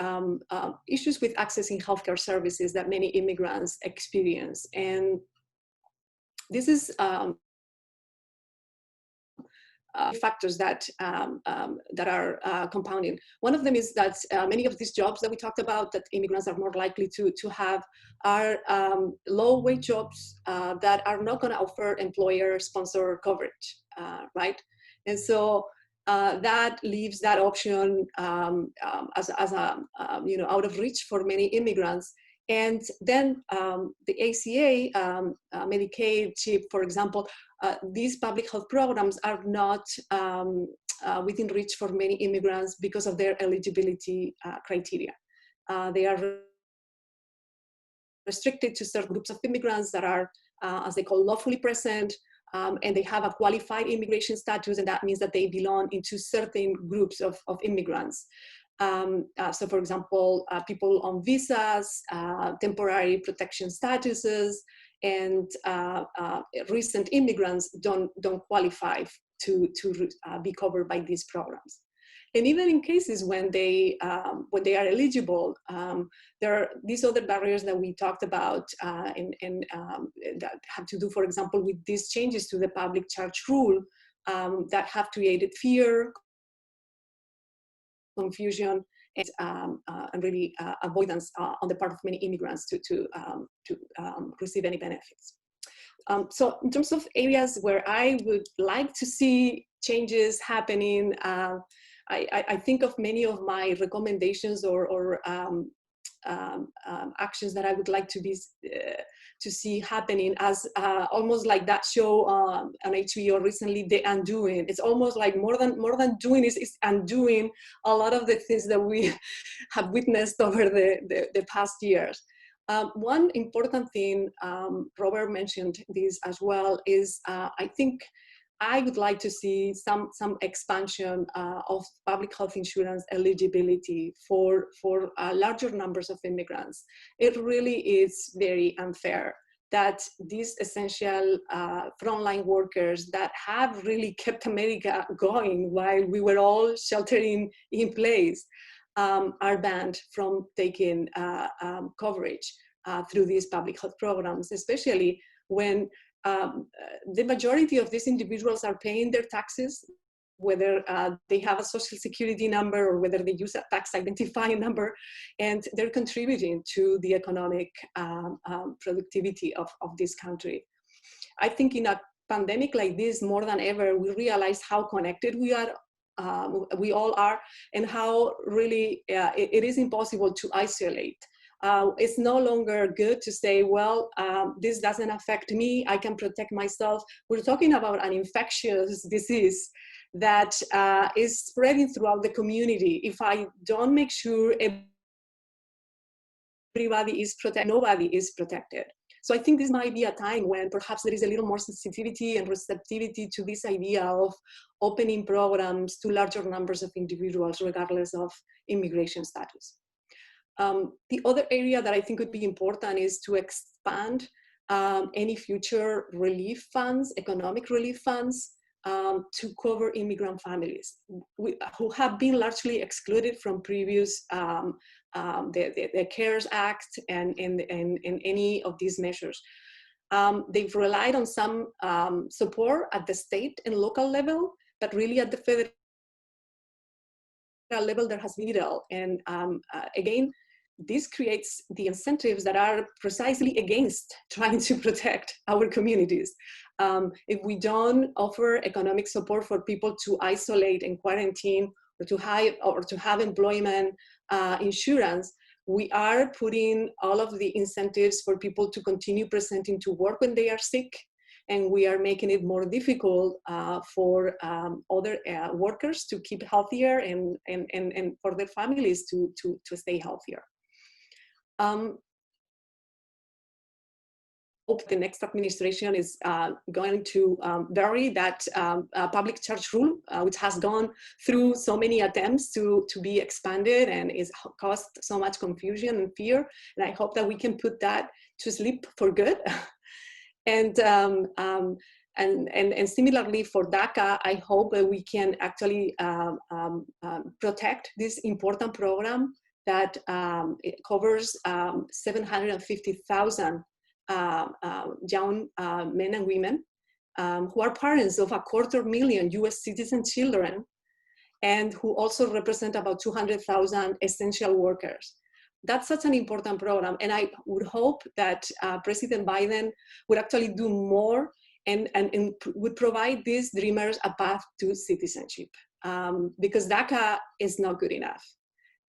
issues with accessing healthcare services that many immigrants experience. And this is factors that are compounding. One of them is that many of these jobs that we talked about that immigrants are more likely to have are low-wage jobs that are not going to offer employer-sponsor coverage, right? And so that leaves that option as a out of reach for many immigrants. And then the ACA, Medicaid, CHIP, for example, these public health programs are not within reach for many immigrants because of their eligibility criteria. They are restricted to certain groups of immigrants that are, as they call, lawfully present, and they have a qualified immigration status, and that means that they belong into certain groups of immigrants. So for example, people on visas, temporary protection statuses, and recent immigrants don't qualify to be covered by these programs. And even in cases when they are eligible, there are these other barriers that we talked about and that have to do, for example, with these changes to the public charge rule that have created fear, confusion, and really avoidance on the part of many immigrants to receive any benefits. So in terms of areas where I would like to see changes happening, I think of many of my recommendations or actions that I would like to see happening as almost like that show on HBO recently, The Undoing. It's almost like more than doing is undoing a lot of the things that we have witnessed over the past years. One important thing, Robert mentioned this as well, is I think I would like to see some expansion of public health insurance eligibility for larger numbers of immigrants. It really is very unfair that these essential frontline workers that have really kept America going while we were all sheltering in place are banned from taking coverage through these public health programs, especially when the majority of these individuals are paying their taxes, whether they have a social security number or whether they use a tax identifying number, and they're contributing to the economic productivity of this country. I think in a pandemic like this, more than ever, we realize how connected we all are, and how really it is impossible to isolate. It's no longer good to say, well, this doesn't affect me, I can protect myself. We're talking about an infectious disease that is spreading throughout the community. If I don't make sure everybody is protected, nobody is protected. So I think this might be a time when perhaps there is a little more sensitivity and receptivity to this idea of opening programs to larger numbers of individuals, regardless of immigration status. The other area that I think would be important is to expand any future relief funds, economic relief funds, to cover immigrant families who have been largely excluded from previous the CARES Act and any of these measures. They've relied on some support at the state and local level, but really at the federal level there has been little. And again, this creates the incentives that are precisely against trying to protect our communities. If we don't offer economic support for people to isolate and quarantine, or to have employment insurance, We are putting all of the incentives for people to continue presenting to work when they are sick, and we are making it more difficult for other workers to keep healthier and for their families to stay healthier. Hope the next administration is going to vary that public charge rule, which has gone through so many attempts to be expanded and is caused so much confusion and fear. And I hope that we can put that to sleep for good. And similarly for DACA, I hope that we can actually protect this important program that it covers 750,000 young men and women who are parents of 250,000 US citizen children, and who also represent about 200,000 essential workers. That's such an important program, and I would hope that President Biden would actually do more and would provide these dreamers a path to citizenship, because DACA is not good enough,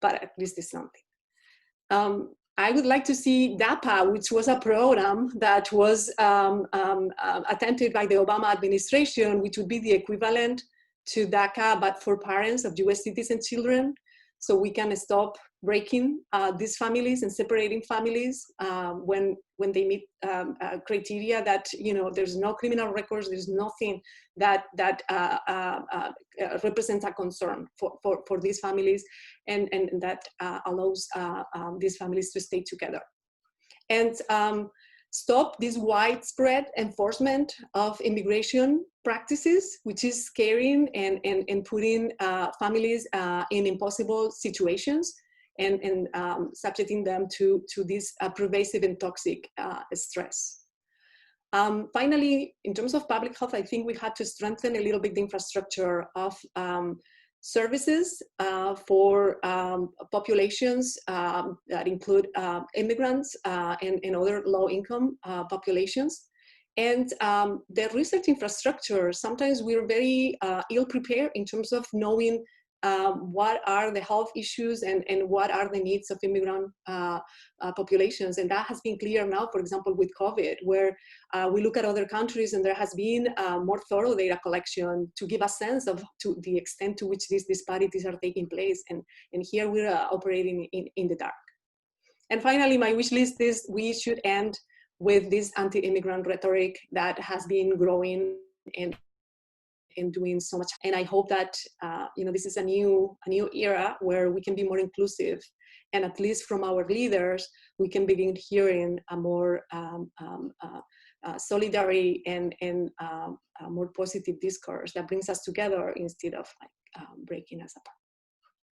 but at least it's something. I would like to see DAPA, which was a program that was attempted by the Obama administration, which would be the equivalent to DACA, but for parents of US citizen children. So we can stop breaking these families and separating families when they meet criteria that, there's no criminal records, there's nothing that represents a concern for these families, and that allows these families to stay together. And stop this widespread enforcement of immigration practices, which is scaring and putting families in impossible situations and subjecting them to this pervasive and toxic stress. Finally, in terms of public health, I think we had to strengthen a little bit the infrastructure of services for populations that include immigrants and other low-income populations. And the research infrastructure, sometimes we're very ill-prepared in terms of knowing what are the health issues and what are the needs of immigrant populations. And that has been clear now, for example, with COVID, where we look at other countries and there has been more thorough data collection to give a sense of to the extent to which these disparities are taking place. And here we're operating in the dark. And finally, my wish list is we should end with this anti-immigrant rhetoric that has been growing and doing so much. And I hope that this is a new era where we can be more inclusive, and at least from our leaders we can begin hearing a more solidarity and a more positive discourse that brings us together instead of breaking us apart.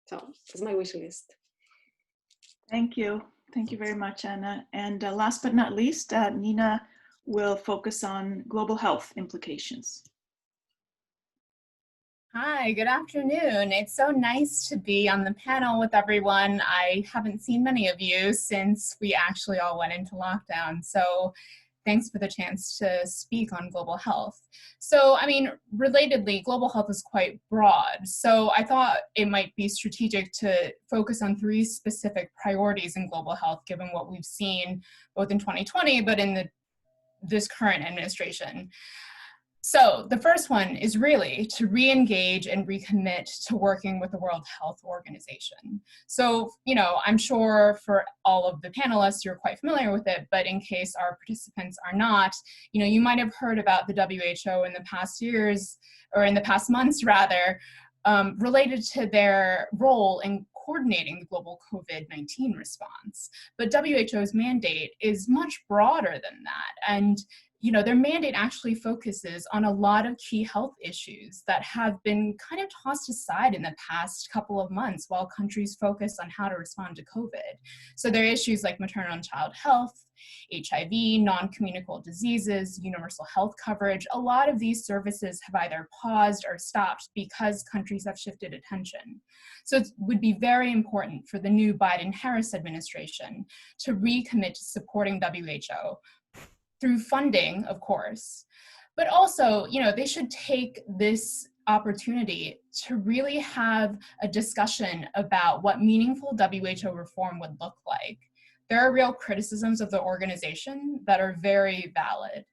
So that's my wish list.
Thank you very much, Ana. And last but not least, Nina will focus on global health implications.
Hi, good afternoon. It's so nice to be on the panel with everyone. I haven't seen many of you since we actually all went into lockdown. So thanks for the chance to speak on global health. So, relatedly, global health is quite broad. So I thought it might be strategic to focus on 3 specific priorities in global health, given what we've seen both in 2020, but in this current administration. So the first one is really to re-engage and recommit to working with the World Health Organization. So, I'm sure for all of the panelists, you're quite familiar with it, but in case our participants are not, you might have heard about the WHO in the past years, or in the past months rather, related to their role in coordinating the global COVID-19 response. But WHO's mandate is much broader than that. And their mandate actually focuses on a lot of key health issues that have been kind of tossed aside in the past couple of months while countries focus on how to respond to COVID. So there are issues like maternal and child health, HIV, non-communicable diseases, universal health coverage. A lot of these services have either paused or stopped because countries have shifted attention. So it would be very important for the new Biden-Harris administration to recommit to supporting WHO through funding, of course, but also, they should take this opportunity to really have a discussion about what meaningful WHO reform would look like. There are real criticisms of the organization that are very valid.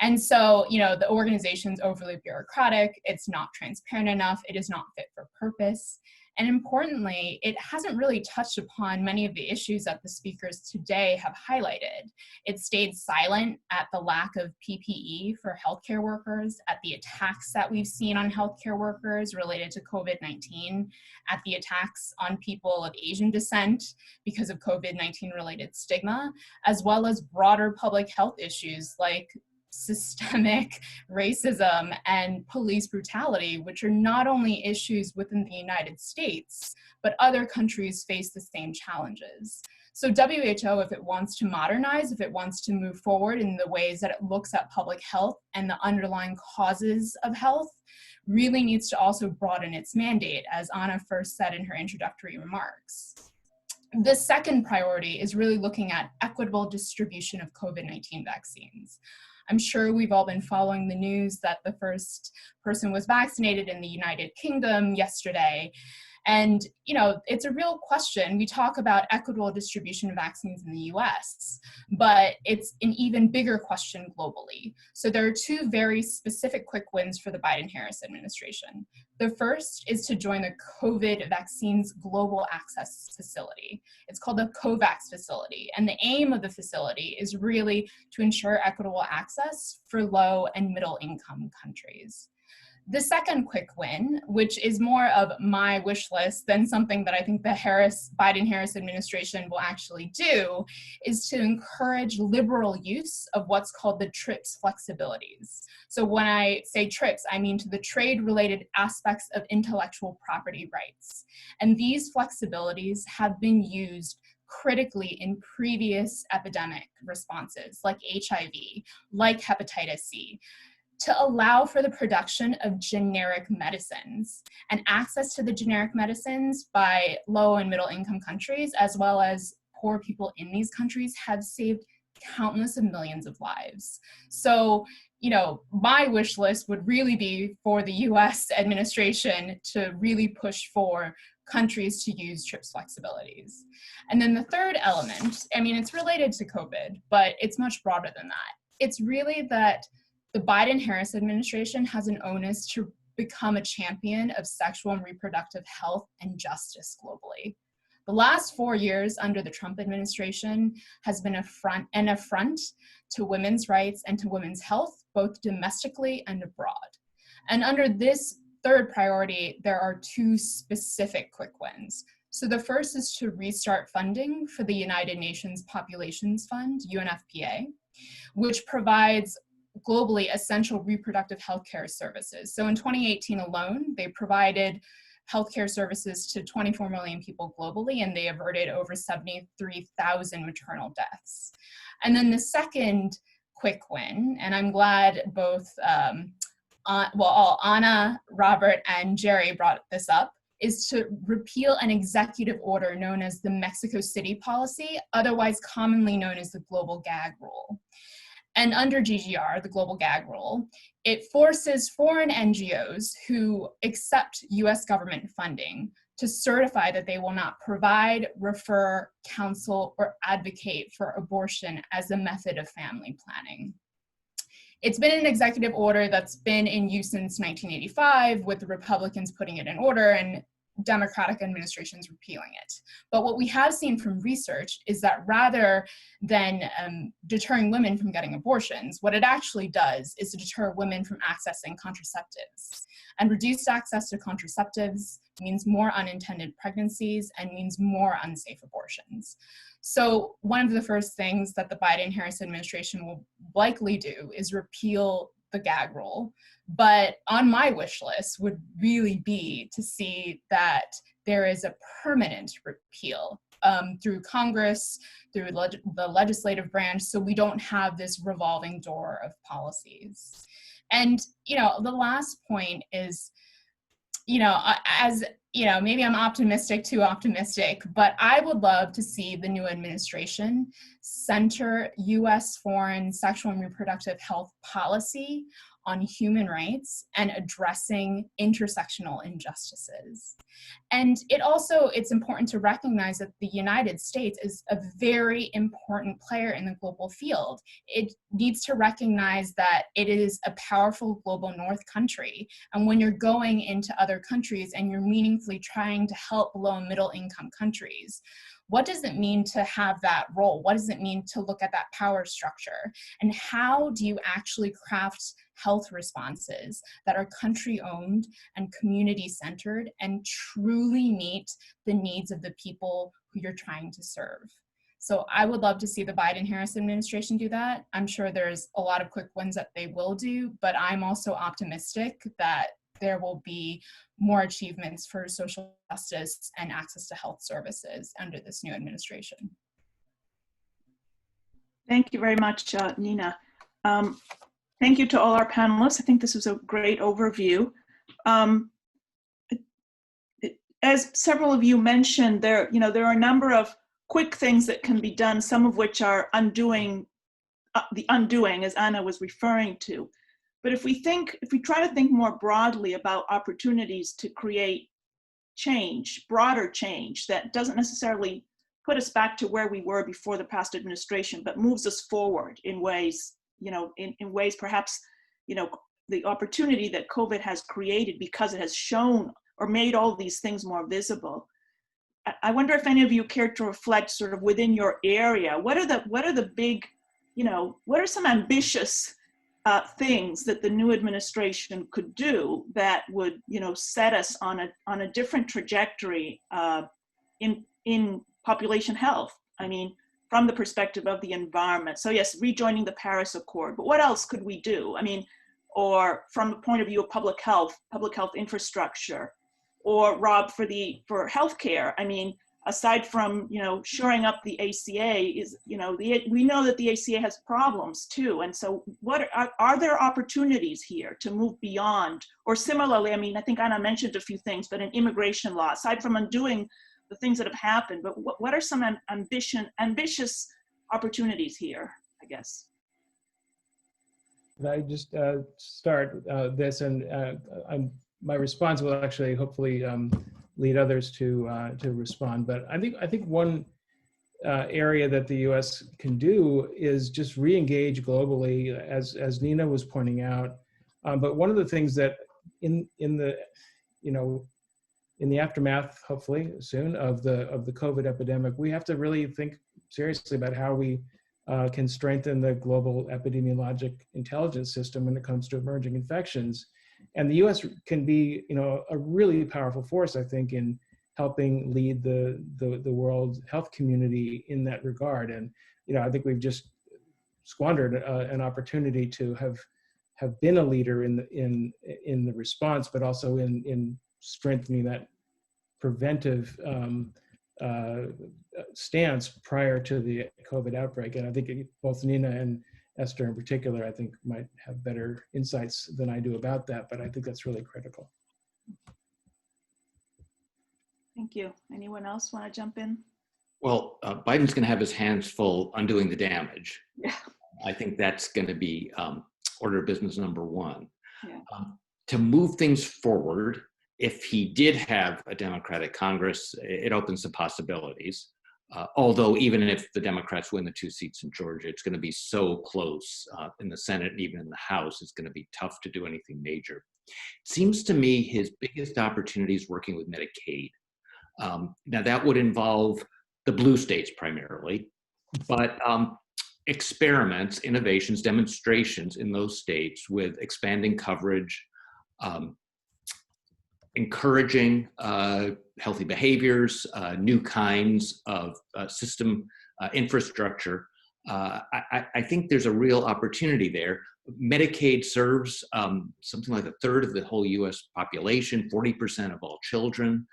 And so, the organization's overly bureaucratic, it's not transparent enough, it is not fit for purpose. And importantly, it hasn't really touched upon many of the issues that the speakers today have highlighted. It stayed silent at the lack of PPE for healthcare workers, at the attacks that we've seen on healthcare workers related to COVID-19, at the attacks on people of Asian descent because of COVID-19 related stigma, as well as broader public health issues like systemic racism and police brutality, which are not only issues within the United States, but other countries face the same challenges. So WHO, if it wants to modernize, if it wants to move forward in the ways that it looks at public health and the underlying causes of health, really needs to also broaden its mandate, as Ana first said in her introductory remarks. The second priority is really looking at equitable distribution of COVID-19 vaccines. I'm sure we've all been following the news that the first person was vaccinated in the United Kingdom yesterday. And, it's a real question. We talk about equitable distribution of vaccines in the US, but it's an even bigger question globally. So there are two very specific quick wins for the Biden-Harris administration. The first is to join the COVID vaccines global access facility. It's called the COVAX facility. And the aim of the facility is really to ensure equitable access for low and middle income countries. The second quick win, which is more of my wish list than something that I think the Biden-Harris administration will actually do, is to encourage liberal use of what's called the TRIPS flexibilities. So when I say TRIPS, I mean to the trade-related aspects of intellectual property rights. And these flexibilities have been used critically in previous epidemic responses, like HIV, like hepatitis C, to allow for the production of generic medicines and access to the generic medicines by low and middle income countries, as well as poor people in these countries, have saved countless of millions of lives. So, my wish list would really be for the US administration to really push for countries to use TRIPS flexibilities. And then the third element, it's related to COVID, but it's much broader than that. It's really that the Biden-Harris administration has an onus to become a champion of sexual and reproductive health and justice globally. The last 4 years under the Trump administration has been an affront to women's rights and to women's health, both domestically and abroad. And under this third priority, there are two specific quick wins. So the first is to restart funding for the United Nations Populations Fund, UNFPA, which provides globally essential reproductive healthcare services. So in 2018 alone, they provided healthcare services to 24 million people globally, and they averted over 73,000 maternal deaths. And then the second quick win, and I'm glad both Ana, Robert, and Jerry brought this up, is to repeal an executive order known as the Mexico City policy, otherwise commonly known as the Global Gag Rule. And under GGR, the Global Gag Rule, it forces foreign NGOs who accept US government funding to certify that they will not provide, refer, counsel, or advocate for abortion as a method of family planning. It's been an executive order that's been in use since 1985, with the Republicans putting it in order and Democratic administrations repealing it. But what we have seen from research is that rather than deterring women from getting abortions, what it actually does is to deter women from accessing contraceptives. And reduced access to contraceptives means more unintended pregnancies and means more unsafe abortions. So one of the first things that the Biden-Harris administration will likely do is repeal the gag rule. But on my wish list would really be to see that there is a permanent repeal through Congress, through the legislative branch, so we don't have this revolving door of policies. And, the last point is, maybe I'm too optimistic, but I would love to see the new administration center US foreign sexual and reproductive health policy on human rights and addressing intersectional injustices. And it's important to recognize that the United States is a very important player in the global field. It needs to recognize that it is a powerful global north country. And when you're going into other countries and you're meaningfully trying to help low and middle income countries, what does it mean to have that role? What does it mean to look at that power structure? And how do you actually craft health responses that are country-owned and community-centered and truly meet the needs of the people who you're trying to serve? So I would love to see the Biden-Harris administration do that. I'm sure there's a lot of quick wins that they will do, but I'm also optimistic that there will be more achievements for social justice and access to health services under this new administration.
Thank you very much, Nina. Thank you to all our panelists. I think this was a great overview. As several of you mentioned, there are a number of quick things that can be done, some of which are undoing, the undoing, as Anna was referring to. But if we try to think more broadly about opportunities to create change, broader change that doesn't necessarily put us back to where we were before the past administration, but moves us forward in ways, in ways perhaps, the opportunity that COVID has created because it has shown or made all these things more visible. I wonder if any of you care to reflect sort of within your area. What are the big, what are some ambitious things that the new administration could do that would, set us on a different trajectory in population health? I mean, from the perspective of the environment. So yes, rejoining the Paris Accord, but what else could we do? I mean, or from the point of view of public health infrastructure, or Rob, for healthcare. I mean, aside from, shoring up the ACA, we know that the ACA has problems too. And so what are there opportunities here to move beyond? Or similarly, I mean, I think Anna mentioned a few things, but in immigration law, aside from undoing the things that have happened, but what are some ambitious opportunities here, I guess?
Could I just start this, and my response will actually hopefully lead others to respond. But I think one area that the U.S. can do is just re-engage globally, as Nina was pointing out. But one of the things that in the aftermath, hopefully soon, of the COVID epidemic, we have to really think seriously about how we can strengthen the global epidemiologic intelligence system when it comes to emerging infections. And the U.S. can be, a really powerful force, I think, in helping lead the world health community in that regard. And I think we've just squandered an opportunity to have been a leader in the response, but also in strengthening that preventive stance prior to the COVID outbreak. And I think both Nina and Esther in particular, I think, might have better insights than I do about that, but I think that's really critical.
Thank you. Anyone else want to jump in?
Well, Biden's going to have his hands full undoing the damage.
Yeah.
I think that's going to be order of business number one.
Yeah.
To move things forward, if he did have a Democratic Congress, it opens the possibilities. Although even if the Democrats win the 2 seats in Georgia, it's going to be so close in the Senate and even in the House, it's going to be tough to do anything major. It seems to me his biggest opportunity is working with Medicaid. Now that would involve the blue states primarily, but experiments, innovations, demonstrations in those states with expanding coverage, encouraging healthy behaviors, new kinds of system infrastructure. I think there's a real opportunity there. Medicaid serves something like a third of the whole US population, 40% of all children,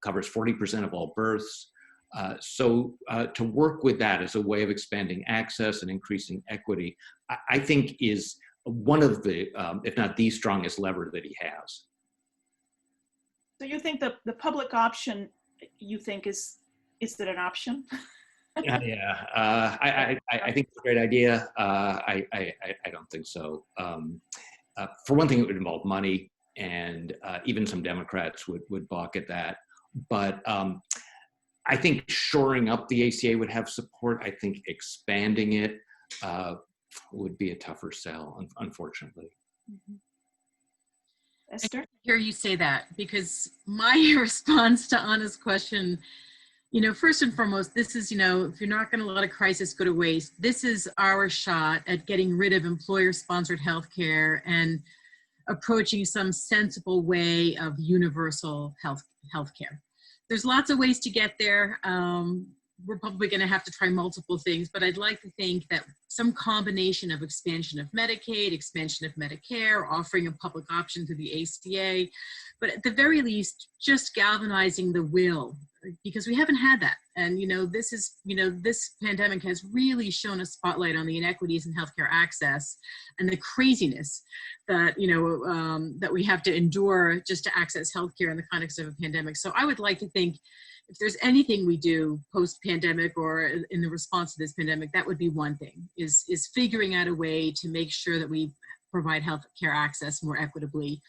covers 40% of all births. So to work with that as a way of expanding access and increasing equity, I think is one of the, if not the strongest lever that he has.
So you think the public option, you think is it an option?
Yeah. I think it's a great idea. I don't think so. For one thing, it would involve money, and even some Democrats would balk at that. But I think shoring up the ACA would have support. I think expanding it would be a tougher sell, unfortunately.
Mm-hmm. Esther?
I hear you say that, because my response to Anna's question, first and foremost, this is, if you're not going to let a crisis go to waste, this is our shot at getting rid of employer-sponsored healthcare and approaching some sensible way of universal healthcare. There's lots of ways to get there. We're probably going to have to try multiple things, but I'd like to think that some combination of expansion of Medicaid, expansion of Medicare, offering a public option through the ACA, but at the very least, just galvanizing the will, because we haven't had that. And, this pandemic has really shone a spotlight on the inequities in healthcare access and the craziness that, that we have to endure just to access healthcare in the context of a pandemic. So I would like to think, if there's anything we do post-pandemic or in the response to this pandemic, that would be one thing, is figuring out a way to make sure that we provide health care access more equitably.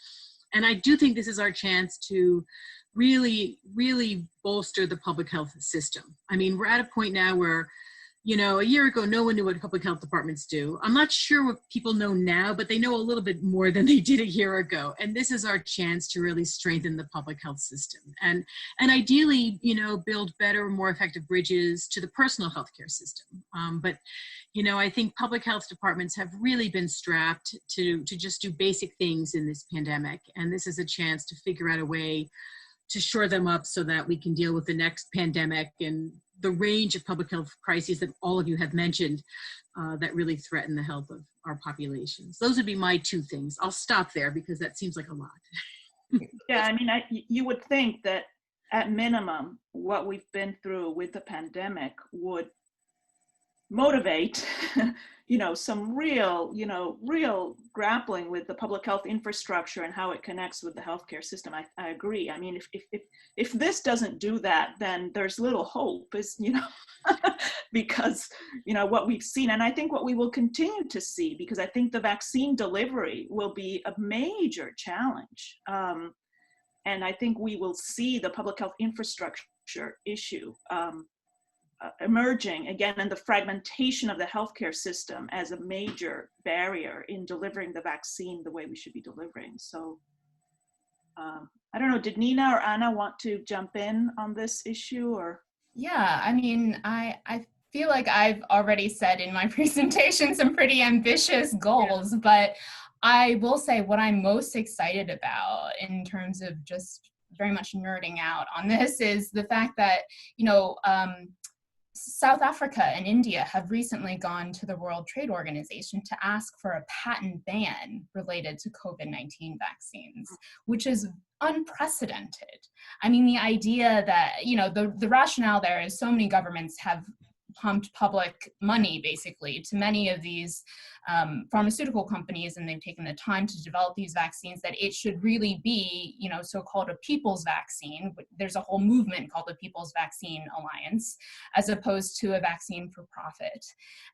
And I do think this is our chance to really, really bolster the public health system. I mean, we're at a point now where, a year ago, no one knew what public health departments do. I'm not sure what people know now, but they know a little bit more than they did a year ago. And this is our chance to really strengthen the public health system and ideally, build better, more effective bridges to the personal healthcare system. But I think public health departments have really been strapped to just do basic things in this pandemic. And this is a chance to figure out a way to shore them up so that we can deal with the next pandemic and the range of public health crises that all of you have mentioned that really threaten the health of our populations. Those would be my two things. I'll stop there because that seems like a lot.
Yeah, I mean, you would think that at minimum, what we've been through with the pandemic would motivate, some real grappling with the public health infrastructure and how it connects with the healthcare system. I agree. I mean, if this doesn't do that, then there's little hope, because, what we've seen, and I think what we will continue to see, because I think the vaccine delivery will be a major challenge. And I think we will see the public health infrastructure issue emerging again, and the fragmentation of the healthcare system as a major barrier in delivering the vaccine the way we should be delivering. So I don't know, did Nina or Anna want to jump in on this issue or?
Yeah, I mean, I feel like I've already said in my presentation some pretty ambitious goals, but I will say what I'm most excited about in terms of just very much nerding out on this is the fact that, South Africa and India have recently gone to the World Trade Organization to ask for a patent ban related to COVID-19 vaccines, which is unprecedented. I mean, the idea that, the rationale there is so many governments have pumped public money basically to many of these pharmaceutical companies, and they've taken the time to develop these vaccines, that it should really be, so-called a people's vaccine. There's a whole movement called the People's Vaccine Alliance, as opposed to a vaccine for profit.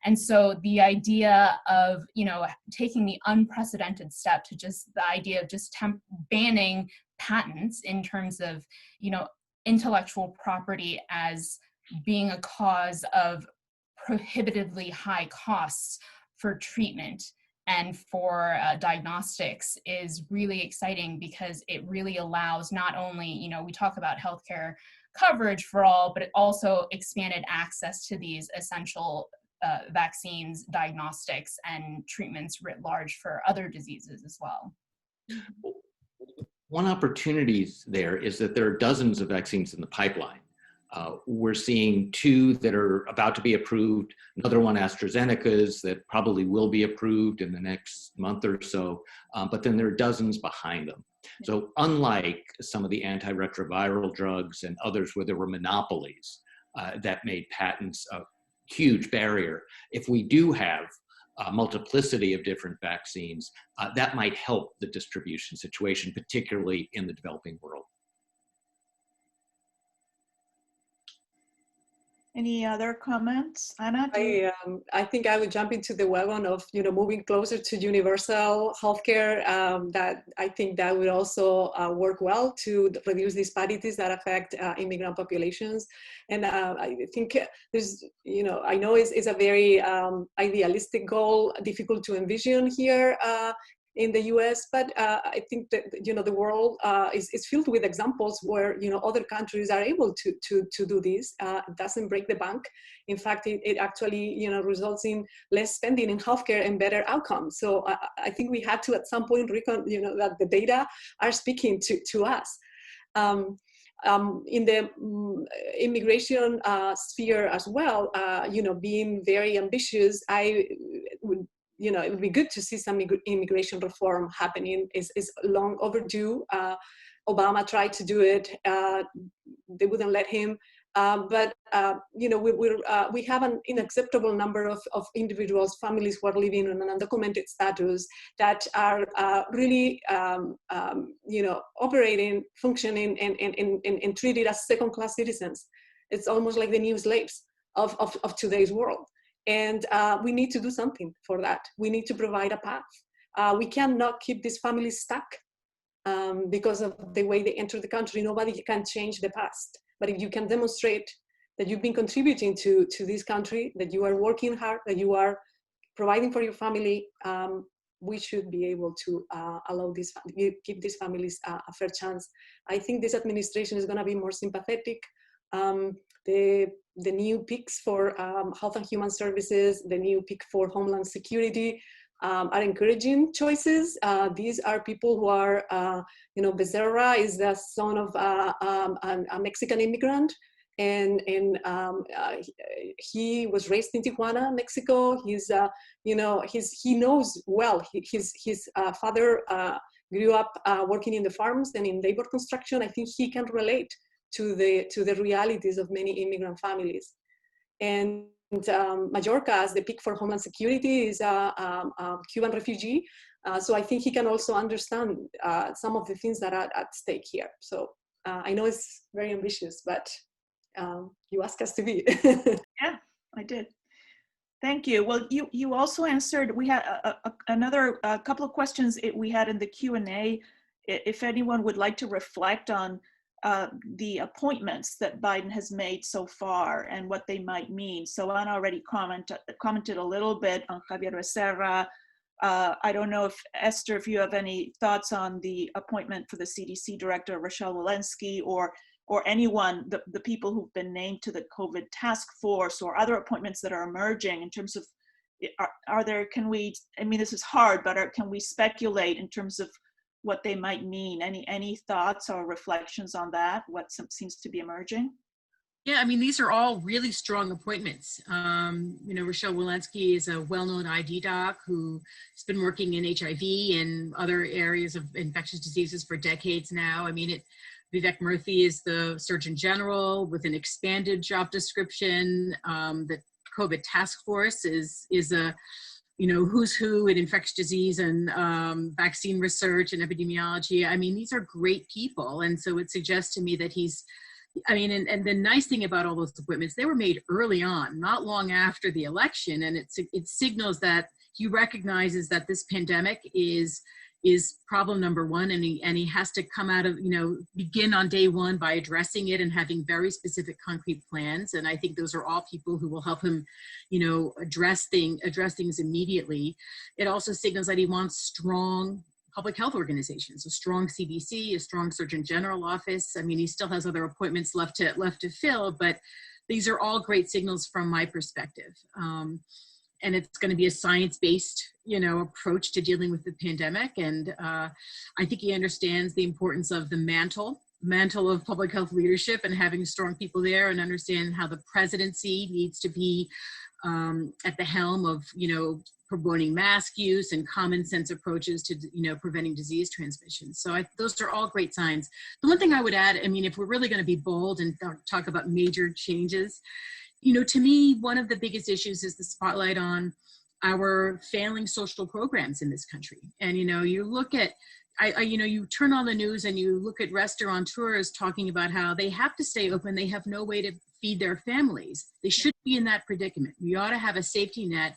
And so the idea of, taking the unprecedented step to just the idea of just banning patents in terms of, intellectual property as being a cause of prohibitively high costs for treatment and for diagnostics is really exciting, because it really allows not only, we talk about healthcare coverage for all, but it also expanded access to these essential vaccines, diagnostics, and treatments writ large for other diseases as well.
One opportunity there is that there are dozens of vaccines in the pipeline. We're seeing 2 that are about to be approved, another one, AstraZeneca's, that probably will be approved in the next month or so, but then there are dozens behind them. So unlike some of the antiretroviral drugs and others where there were monopolies that made patents a huge barrier, if we do have a multiplicity of different vaccines, that might help the distribution situation, particularly in the developing world.
Any other comments? Ana, do you?
I think I would jump into the wagon of, moving closer to universal healthcare. That I think that would also work well to reduce disparities that affect immigrant populations. And I think there's, I know it's a very idealistic goal, difficult to envision here in the US, but I think that, the world is filled with examples where, other countries are able to do this. It doesn't break the bank. In fact, it actually, results in less spending in healthcare and better outcomes. So I think we had to, at some point, that the data are speaking to us. In the immigration sphere as well, being very ambitious, it would be good to see some immigration reform happening. Is long overdue. Obama tried to do it. They wouldn't let him. But we have an unacceptable number of individuals, families who are living in an undocumented status that are really, operating, functioning, and treated as second-class citizens. It's almost like the new slaves of today's world. And we need to do something for that. We need to provide a path. We cannot keep these families stuck because of the way they enter the country. Nobody can change the past. But if you can demonstrate that you've been contributing to this country, that you are working hard, that you are providing for your family, we should be able to allow give these families a fair chance. I think this administration is going to be more sympathetic. The new picks for Health and Human Services, the new pick for Homeland Security are encouraging choices. These are people who are, Becerra is the son of a Mexican immigrant, and he was raised in Tijuana, Mexico. He's, he knows well. His father grew up working in the farms and in labor construction. I think he can relate to the realities of many immigrant families. And Majorca, as the pick for Homeland Security, is a Cuban refugee. So I think he can also understand some of the things that are at stake here. So I know it's very ambitious, but you asked us to be.
Yeah, I did. Thank you. Well, you also answered, we had another couple of questions we had in the Q&A. If anyone would like to reflect on the appointments that Biden has made so far and what they might mean. So Ana already commented a little bit on Javier Becerra. I don't know if, Esther, if you have any thoughts on the appointment for the CDC director, Rochelle Walensky, or anyone, the people who've been named to the COVID task force, or other appointments that are emerging in terms of, are there, can we, I mean, this is hard, but can we speculate in terms of what they might mean? Any thoughts or reflections on that? What seems to be emerging?
Yeah, I mean, these are all really strong appointments. Rochelle Walensky is a well-known ID doc who's been working in HIV and other areas of infectious diseases for decades now. I mean, Vivek Murthy is the Surgeon General with an expanded job description. The COVID task force is a who's who in infectious disease and vaccine research and epidemiology. I mean, these are great people. And so it suggests to me that and the nice thing about all those appointments, they were made early on, not long after the election. And it signals that he recognizes that this pandemic is problem number one, and he has to come out of, begin on day one by addressing it and having very specific concrete plans. And I think those are all people who will help him, address things immediately. It also signals that he wants strong public health organizations, a strong CDC, a strong Surgeon General office. I mean, he still has other appointments left to fill, but these are all great signals from my perspective. And it's going to be a science-based, approach to dealing with the pandemic. And I think he understands the importance of the mantle of public health leadership and having strong people there, and understand how the presidency needs to be at the helm of, promoting mask use and common sense approaches to, preventing disease transmission. So those are all great signs. The one thing I would add, I mean, if we're really going to be bold and talk about major changes, to me, one of the biggest issues is the spotlight on our failing social programs in this country. And, you look at, you turn on the news and you look at restaurateurs talking about how they have to stay open. They have no way to feed their families. They shouldn't be in that predicament. We ought to have a safety net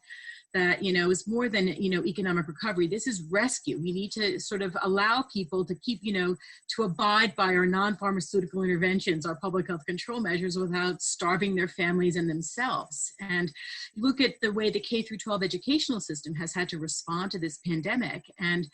that, you know, is more than, you know, economic recovery. This is rescue. We need to sort of allow people to keep, you know, to abide by our non-pharmaceutical interventions, our public health control measures, without starving their families and themselves. And look at the way the K through 12 educational system has had to respond to this pandemic, and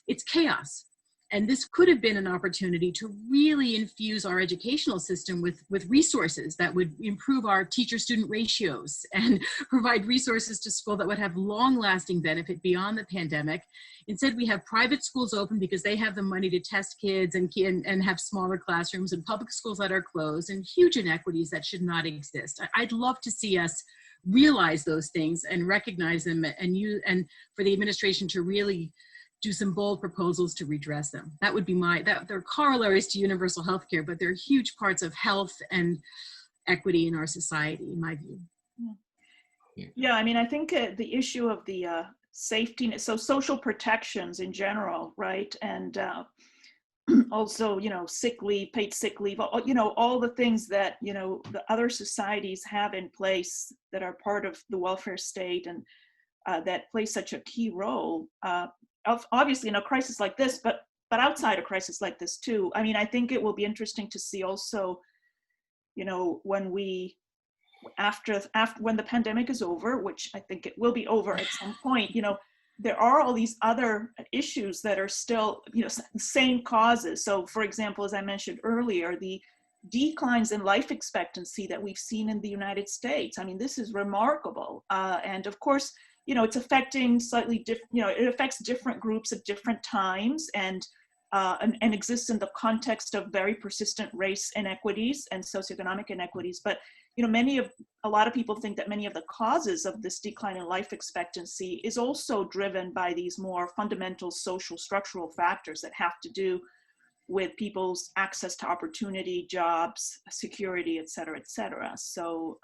it's chaos. And this could have been an opportunity to really infuse our educational system with resources that would improve our teacher-student ratios and provide resources to school that would have long-lasting benefit beyond the pandemic. Instead, we have private schools open because they have the money to test kids and have smaller classrooms, and public schools that are closed, and huge inequities that should not exist. I'd love to see us realize those things and recognize them, and for the administration to really do some bold proposals to redress them. That would be they're corollaries to universal health care, but they're huge parts of health and equity in our society, in my view.
Yeah, I mean, I think the issue of the safety, so social protections in general, right? And also, you know, sick leave, paid sick leave, you know, all the things that, you know, the other societies have in place that are part of the welfare state and that play such a key role. Obviously in a crisis like this, but outside a crisis like this too. I mean, I think it will be interesting to see also, you know, when after when the pandemic is over, which I think it will be over at some point, you know, there are all these other issues that are still, you know, same causes. So for example, as I mentioned earlier, the declines in life expectancy that we've seen in the United States. I mean, this is remarkable. And of course, you know, it's affecting slightly different, you know, it affects different groups at different times and exists in the context of very persistent race inequities and socioeconomic inequities. But, you know, a lot of people think that many of the causes of this decline in life expectancy is also driven by these more fundamental social structural factors that have to do with people's access to opportunity, jobs, security, et cetera, et cetera. So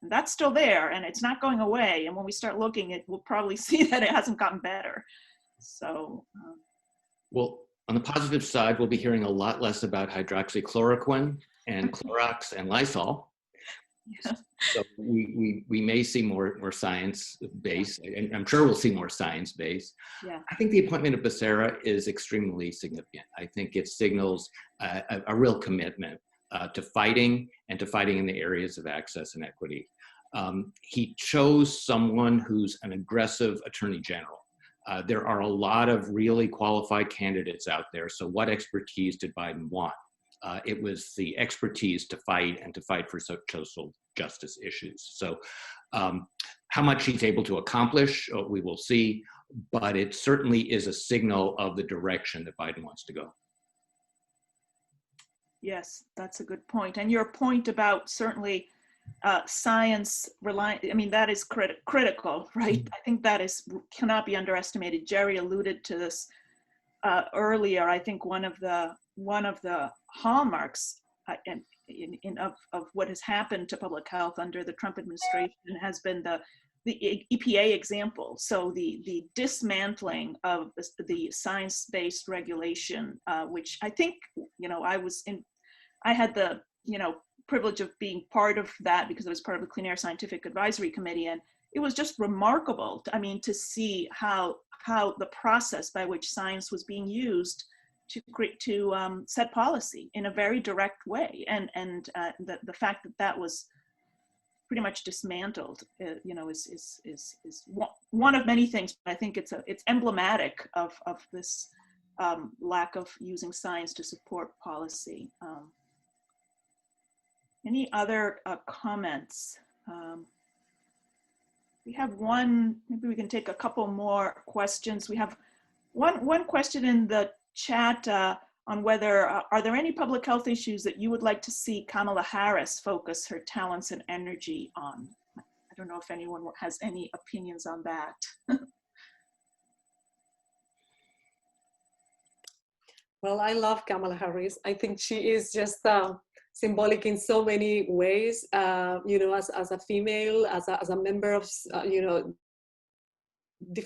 that's still there and it's not going away. And when we start looking, we'll probably see that it hasn't gotten better. So.
Well, on the positive side, we'll be hearing a lot less about hydroxychloroquine and Clorox and Lysol.
Yeah.
So we may see more science-based, and I'm sure we'll see more science-based.
Yeah.
I think the appointment of Becerra is extremely significant. I think it signals a real commitment to fighting and to fighting in the areas of access and equity. He chose someone who's an aggressive attorney general. There are a lot of really qualified candidates out there. So what expertise did Biden want? It was the expertise to fight and to fight for social justice issues. So how much he's able to accomplish, we will see, but it certainly is a signal of the direction that Biden wants to go.
Yes, that's a good point. And your point about certainly science reliant, I mean, that is critical, right? I think that cannot be underestimated. Jerry alluded to this earlier. I think one of the hallmarks of what has happened to public health under the Trump administration has been the EPA example. So the dismantling of the science-based regulation, which I think, you know, I had the, you know, privilege of being part of that because I was part of the Clean Air Scientific Advisory Committee, and it was just remarkable. To see how the process by which science was being used to set policy in a very direct way, and the fact that was pretty much dismantled, you know, is one of many things. But I think it's emblematic of this lack of using science to support policy. Any other comments? We have one. Maybe we can take a couple more questions. We have one question in the chat on whether, are there any public health issues that you would like to see Kamala Harris focus her talents and energy on? I don't know if anyone has any opinions on that.
Well, I love Kamala Harris. I think she is just symbolic in so many ways, you know, as a female, as a member of, you know,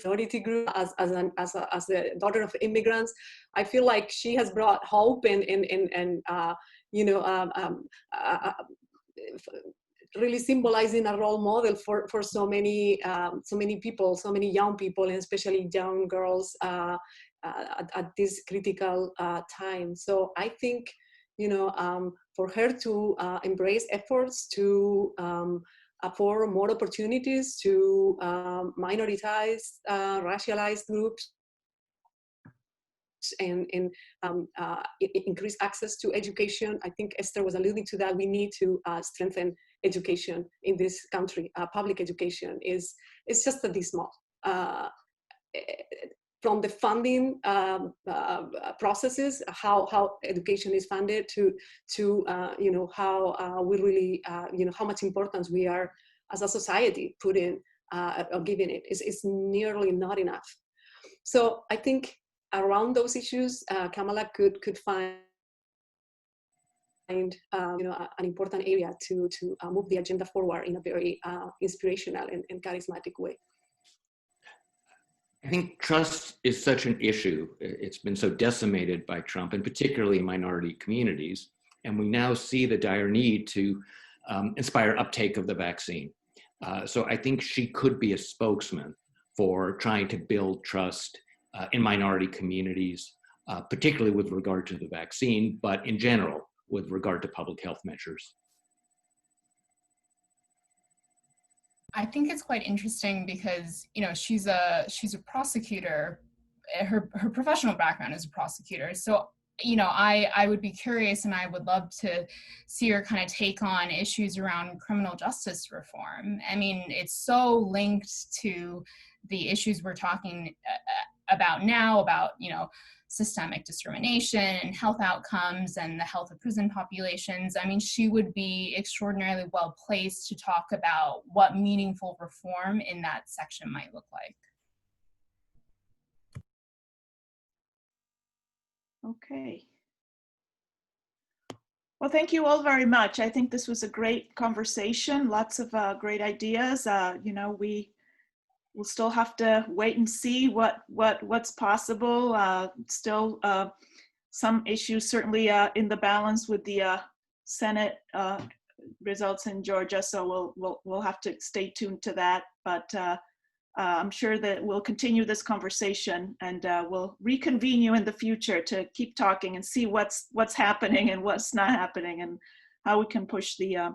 minority group, as a daughter of immigrants. I feel like she has brought hope and you know, really symbolizing a role model for so many people, so many young people, and especially young girls at this critical time. So I think, for her to embrace efforts to for more opportunities to minoritized, racialized groups, and increase access to education. I think Esther was alluding to that. We need to strengthen education in this country. Public education is just dismal. From the funding processes, how education is funded, to how we really, how much importance we are as a society putting or giving it is nearly not enough. So I think around those issues, Kamala could find an important area to move the agenda forward in a very inspirational and charismatic way.
I think trust is such an issue. It's been so decimated by Trump, and particularly minority communities. And we now see the dire need to inspire uptake of the vaccine. So I think she could be a spokesman for trying to build trust in minority communities, particularly with regard to the vaccine, but in general, with regard to public health measures.
I think it's quite interesting because, she's a prosecutor. Her professional background is a prosecutor. So, I would be curious, and I would love to see her kind of take on issues around criminal justice reform. I mean, it's so linked to the issues we're talking about now, about, systemic discrimination and health outcomes and the health of prison populations. I mean, she would be extraordinarily well placed to talk about what meaningful reform in that section might look like.
Okay. Well, thank you all very much. I think this was a great conversation, lots of great ideas. We'll still have to wait and see what's possible. Still some issues certainly in the balance with the Senate results in Georgia, so we'll have to stay tuned to that. But I'm sure that we'll continue this conversation, and we'll reconvene you in the future to keep talking and see what's happening and what's not happening, and how we can push the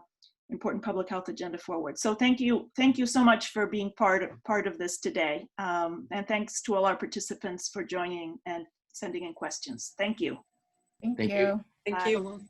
important public health agenda forward. So thank you so much for being part of this today. And thanks to all our participants for joining and sending in questions. Thank you.
Thank you.
Thank you.